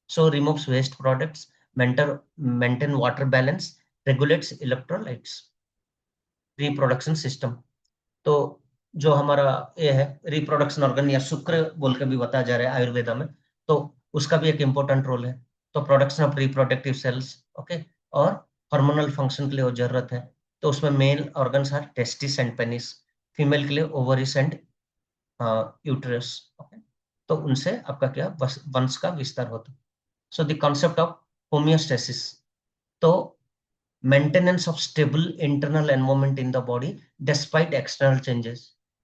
So removes waste products, maintain water balance, regulates electrolytes, reproduction system। तो जो हमारा ये है रिप्रोडक्शन ऑर्गन या शुक्र बोल के भी बताया जा रहा है आयुर्वेदा में, तो उसका भी एक इम्पोर्टेंट रोल है। तो production of reproductive cells, okay, और हार्मोनल फंक्शन के लिए वो जरूरत है। तो उसमें male organs are testis and penis, female के लिए ओवरिस एंड यूट्रस, ओके। तो उनसे आपका क्या वंश का विस्तार होता है। So the concept of homeostasis, तो maintenance of stable internal environment in the body despite external changes।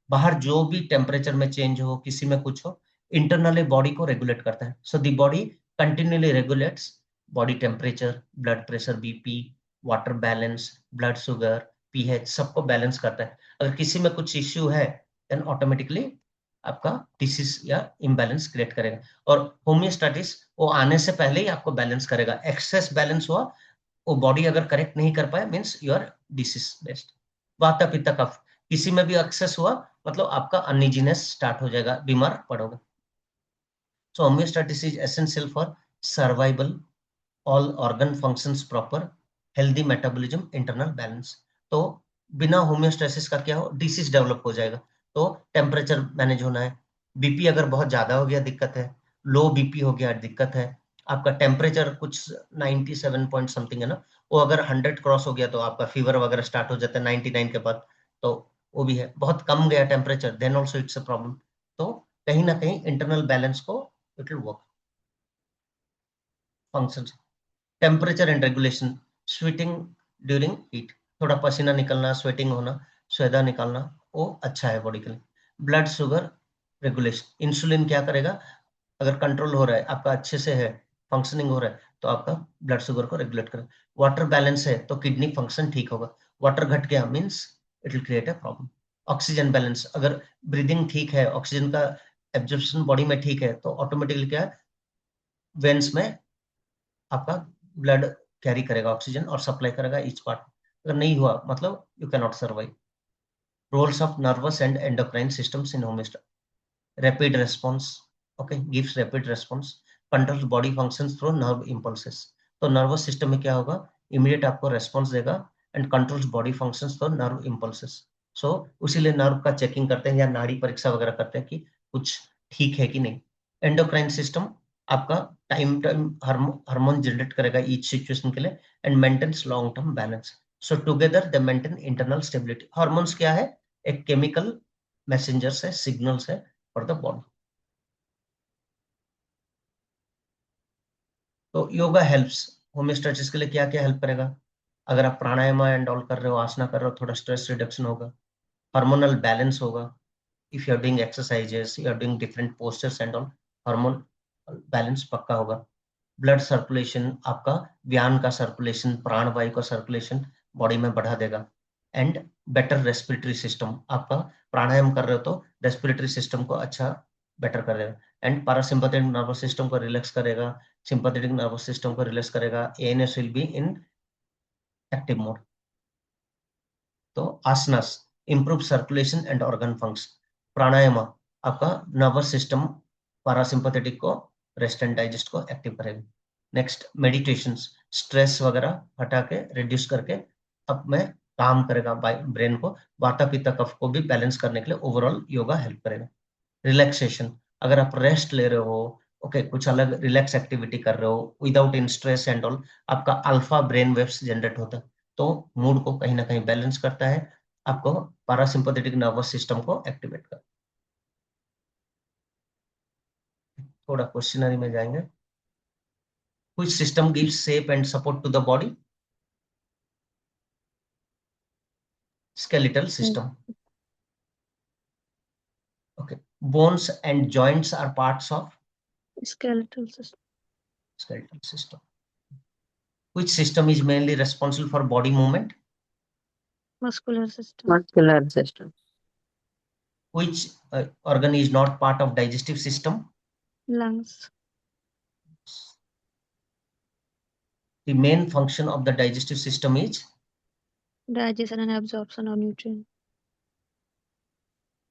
बाहर जो भी टेम्परेचर में चेंज हो, किसी में कुछ हो, इंटरनली बॉडी को रेगुलेट करता है। So the body continually regulates body temperature, blood pressure, BP, water balance, blood sugar, pH, सबको बैलेंस करता है। अगर किसी में कुछ इश्यू है, देन ऑटोमेटिकली आपका डिसीज या इम्बैलेंस क्रिएट करेगा। और होमियोस्टैटिस वो आने से पहले ही आपको बैलेंस करेगा। एक्सेस बैलेंस हुआ, वो बॉडी अगर करेक्ट नहीं कर पाए, means you are disease based. Vata pitta कफ, किसी में भी एक्सेस हुआ मतलब आपका अनइजीनेस स्टार्ट हो जाएगा, बीमार पड़ोगे। So homeostasis is essential for survival, all organ functions proper, healthy metabolism, internal balance. तो बिना होमियोस्टेसिस का क्या हो, डिसीज डेवलप हो जाएगा। तो टेम्परेचर मैनेज होना है, बीपी अगर बहुत ज्यादा हो गया दिक्कत है, लो बीपी हो गया दिक्कत है, आपका टेम्परेचर कुछ 97 पॉइंट समथिंग है ना, वो अगर 100 क्रॉस हो गया तो आपका फीवर वगैरह स्टार्ट हो जाता है 99 के बाद। तो वो भी है, बहुत कम गया temperature, then also it's a problem. तो कहीं ना कहीं इंटरनल बैलेंस को it will work functions. Temperature and regulation, sweating during heat, थोड़ा पसीना निकलना, स्वेटिंग होना, स्वेदा निकालना, वो अच्छा है बॉडी के लिए। ब्लड शुगर रेगुलेशन, इंसुलिन क्या करेगा, अगर कंट्रोल हो रहा है आपका, अच्छे से है, फंक्शनिंग हो रहा है, तो आपका ब्लड शुगर को रेगुलेट करेगा। वाटर बैलेंस है तो किडनी फंक्शन ठीक होगा, वाटर घट गया means it will create a problem. Oxygen balance, अगर ब्रीदिंग ठीक है, ऑक्सीजन का एब्जॉर्प्शन बॉडी में ठीक है तो ऑटोमेटिकली क्या है, वेन्स में आपका ब्लड कैरी करेगा ऑक्सीजन और सप्लाई करेगा ईच पार्ट। अगर नहीं हुआ मतलब you can not survive. Roles of nervous and endocrine systems in homeostasis: rapid response, okay, gives rapid response, controls body functions through nerve impulses. तो नर्वस सिस्टम में क्या होगा, इमीडिएट आपको रेस्पॉन्स देगा and controls body functions through nerve impulses. So उसीलिए nerve का checking करते हैं या नाड़ी परीक्षा वगैरह करते हैं कि कुछ ठीक है कि नहीं। एंडोक्राइन सिस्टम आपका टाइम टाइम हार्मोन जनरेट करेगा ईच सिचुएशन के लिए and maintains long term balance. So together they maintain internal stability. Hormones क्या है, एक केमिकल मैसेंजर्स है, सिग्नल्स है फॉर द बॉडी। तो योगा हेल्प्स होम्योस्टेसिस के लिए क्या क्या हेल्प करेगा, अगर आप प्राणायाम एंड ऑल कर रहे हो, आसना कर रहे हो, थोड़ा स्ट्रेस रिडक्शन होगा, हार्मोनल बैलेंस होगा। If you are doing exercises, you are doing different postures and all, hormone balance पक्का होगा। ब्लड सर्कुलेशन, आपका व्यान का सर्कुलेशन, प्राणवायु का सर्कुलेशन बॉडी में बढ़ा देगा एंड बेटर रेस्पिरेटरी सिस्टम, आपका प्राणायाम कर रहे हो तो रेस्पिरेटरी सिस्टम को अच्छा बेटर करेगा एंड पैरासिम्पैथेटिक नर्वस सिस्टम को रिलैक्स करेगा, सिंपैथेटिक नर्वस सिस्टम को रिलैक्स करेगा, ANS will be in active mode. तो asanas improve circulation and organ function. Pranayama आपका नर्वस सिस्टम पैरासिम्पैथेटिक को, रेस्ट एंड डाइजेस्ट को एक्टिव करेगा। नेक्स्ट मेडिटेशन, स्ट्रेस वगैरह हटा के रिड्यूस करके अब में काम करेगा ब्रेन को, वाता पित्त कफ को भी बैलेंस करने के लिए ओवरऑल योगा हेल्प करेगा। रिलैक्सेशन, अगर आप रेस्ट ले रहे हो, ओके, कुछ अलग रिलैक्स एक्टिविटी कर रहे हो without in stress and all, आपका अल्फा ब्रेन वेव्स जनरेट होता है तो मूड को कहीं ना कहीं बैलेंस करता है, आपको पैरासिम्पैथेटिक नर्वस सिस्टम को एक्टिवेट करता है। थोड़ा क्वेश्चनरी में जाएंगे। Which system gives shape and support to the body? Skeletal system. Okay. Bones and joints are parts of skeletal system. skeletal system. Which system is mainly responsible for body movement? Muscular system. Muscular system. Which organ is not part of digestive system? Lungs. The main function of the digestive system is digestion and absorption of nutrients.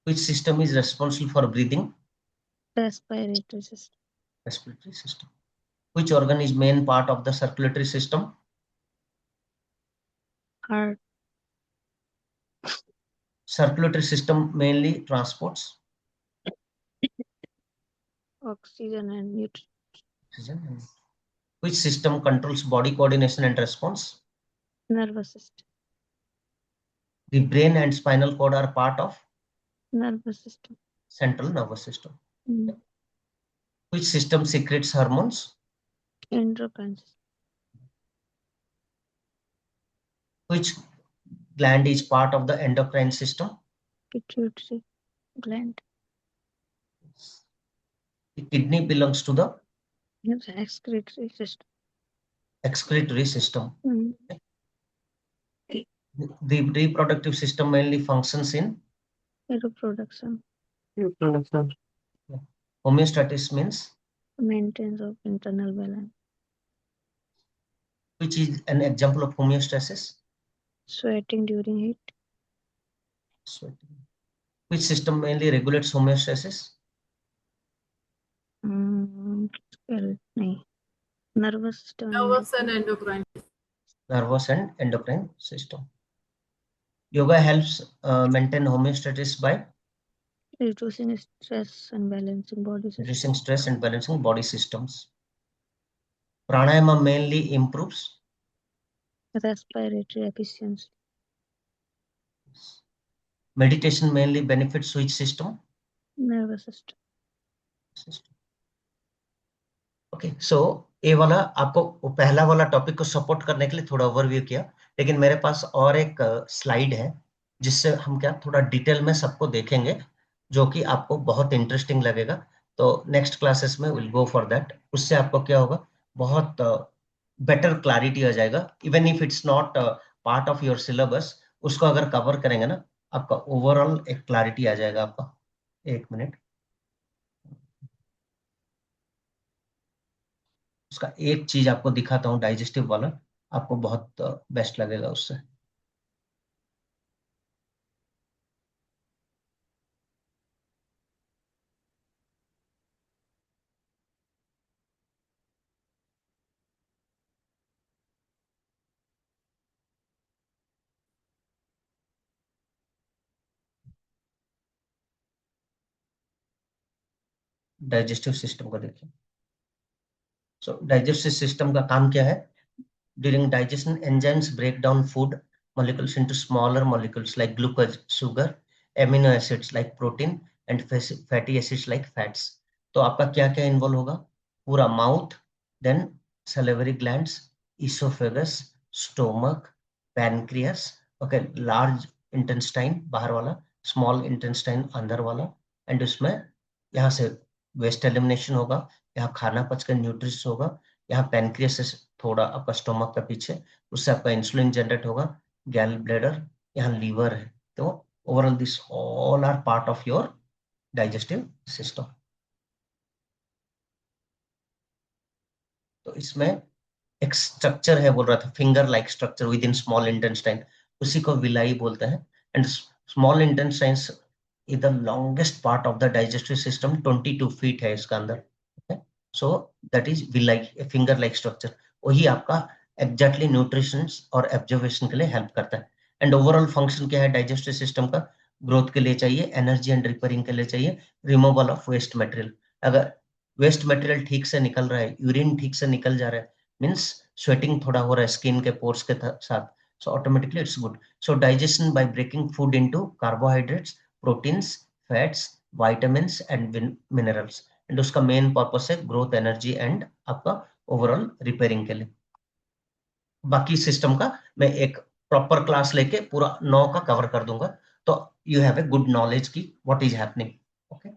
which system is responsible for breathing? Respiratory system. Respiratory system. Which organ is main part of the circulatory system? Heart. Circulatory system mainly transports oxygen and nutrients. oxygen. Which system controls body coordination and response? Nervous system. The brain and spinal cord are part of nervous system. Central nervous system. Mm. Which system secretes hormones? Endocrine system. Which gland is part of the endocrine system? Pituitary gland. The kidney belongs to the excretory system. excretory system. Mm. The reproductive system mainly functions in reproduction. Reproduction. Homeostasis means maintenance of internal balance. which is an example of homeostasis? Sweating during heat. Sweating. Which system mainly regulates homeostasis? Nervous system. Nervous and endocrine. Nervous and endocrine system. Yoga helps maintain homeostasis by reducing stress and balancing body systems. Reducing stress and balancing body systems. Pranayama mainly improves respiratory efficiency. Meditation mainly benefits which system? Nervous system. Okay, so ये वाला आपको पहला वाला topic को support करने के लिए थोड़ा ओवरव्यू किया, लेकिन मेरे पास और एक स्लाइड है जिससे हम क्या थोड़ा डिटेल में सबको देखेंगे, जो कि आपको बहुत इंटरेस्टिंग लगेगा। तो नेक्स्ट क्लासेस में विल गो फॉर दैट। उससे आपको क्या होगा, बहुत बेटर क्लैरिटी आ जाएगा। Even if it's not part of your syllabus, उसको अगर कवर करेंगे ना, आपका ओवरऑल एक क्लैरिटी आ जाएगा आपका। एक मिनट। उसका एक चीज आपको दिखाता हूँ, डाइजेस्टिव वाला, आपको बहुत बेस्ट लगेगा उससे। डाइजेस्टिव सिस्टम को देखिए। सो डाइजेस्टिव सिस्टम का काम क्या है? During digestion, enzymes break down food molecules into smaller molecules like glucose, sugar, amino acids like protein, and fatty acids like fats. तो आपका क्या क्या इन्वॉल्व होगा? पूरा mouth, then salivary glands, esophagus, stomach, pancreas, ओके, लार्ज इंटेस्टाइन बाहर वाला, small intestine अंदर वाला, एंड उसमें यहाँ से वेस्ट एलिमिनेशन होगा, यहाँ खाना पचकर न्यूट्रिश होगा, यहाँ पैनक्रियास से थोड़ा आपका स्टोमक का पीछे, उससे आपका इंसुलिन जनरेट होगा, गैल ब्लैडर, यहाँ लीवर है। तो overall this all are part of your digestive system. तो इसमें एक स्ट्रक्चर है, बोल रहा था, finger like structure with in small intestine, उसी को विलाई बोलते हैं। And small intestine is the longest part of the digestive system, 22 feet है इसका अंदर। So that is villi, finger like structure. वही आपका एग्जैक्टली न्यूट्रिशन और एब्जॉर्प्शन के लिए हेल्प करता है। एंड ओवरऑल फंक्शन क्या है डाइजेस्टिव सिस्टम का? ग्रोथ के लिए चाहिए, एनर्जी एंड रिपेयरिंग के लिए चाहिए, रिमूवल ऑफ वेस्ट मटेरियल। अगर वेस्ट मटेरियल ठीक से निकल रहा है, यूरिन ठीक से निकल जा रहा है, मीन्स स्वेटिंग थोड़ा हो रहा है स्किन के पोर्स के साथ, so automatically it's good. So digestion by breaking food into carbohydrates, proteins, fats, vitamins and minerals. And उसका मेन पर्पस है ग्रोथ, एनर्जी एंड आपका ओवरऑल रिपेयरिंग के लिए। बाकी सिस्टम का मैं एक प्रॉपर क्लास लेके पूरा 9 का कवर कर दूंगा, तो you have a good knowledge की व्हाट इज हैपनिंग। ओके,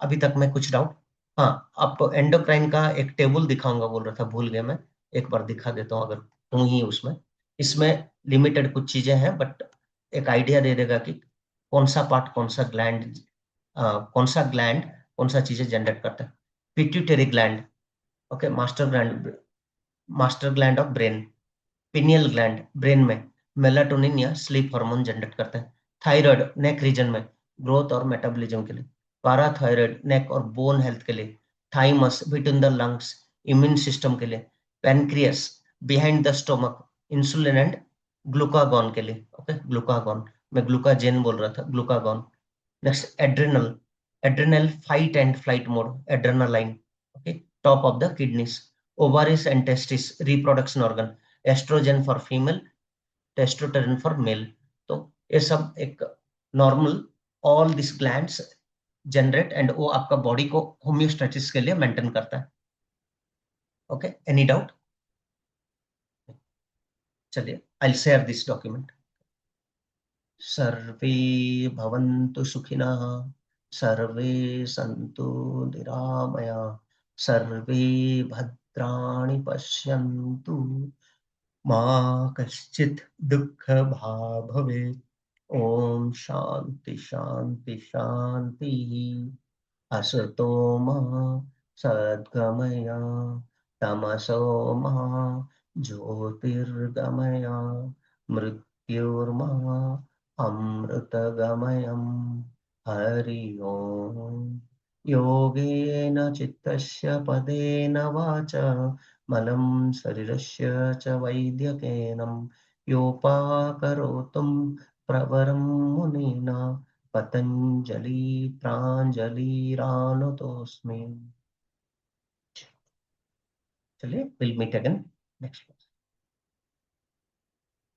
अभी तक में कुछ डाउट? हाँ, आपको एंडोक्राइन का एक टेबल दिखाऊंगा बोल रहा था, भूल गया मैं, एक बार दिखा देता हूँ अगर हूँ ही उसमें। इसमें लिमिटेड कुछ चीजें हैं, बट एक आइडिया दे देगा कि कौन सा पार्ट, कौन सा चीजें जनरेट करता है। Pituitary gland, okay, master gland of brain. Pineal gland brain में मेलाटोनिन या स्लीप हार्मोन जनरेट करते हैं। थायराइड नेक रीजन में ग्रोथ और मेटाबॉलिज्म के लिए। पाराथायराइड नेक और बोन हेल्थ के लिए। Thymus between the lungs immune system के लिए। Pancreas behind the stomach insulin and glucagon के लिए। ओके, ग्लूकागॉन, मैं ग्लूकाजेन बोल रहा था, glucagon. Next adrenal, adrenal fight and flight mode, adrenaline, okay, top of the kidneys. Ovaries and testis reproduction organ, estrogen for female, testosterone for male. तो ये सब एक normal, all this glands generate, and वो आपका body को homeostasis के लिए maintain करता है। Okay, any doubt? चलिए, I will share this document. सर्वे भवन्तु सुखिनः, सर्वे सन्तु निरामया, सर्वे भद्राणि पश्यन्तु, मा कश्चित् दुःखभाग् भवेत्। ओम शांति शांति शांति। असतो मा सद्गमय, तमसो मा ज्योतिर्गमय, मृत्युर्मा अमृतगमयम्। हरि ओम। योगेन चित्तस्य पदेन वाचा मलं शरीरस्य च वैद्यकेनं योपाकरोतुं प्रवरं मुनीना पतंजलि प्राञ्जलिरानुतोऽस्मि। चलिए, will meet again next class.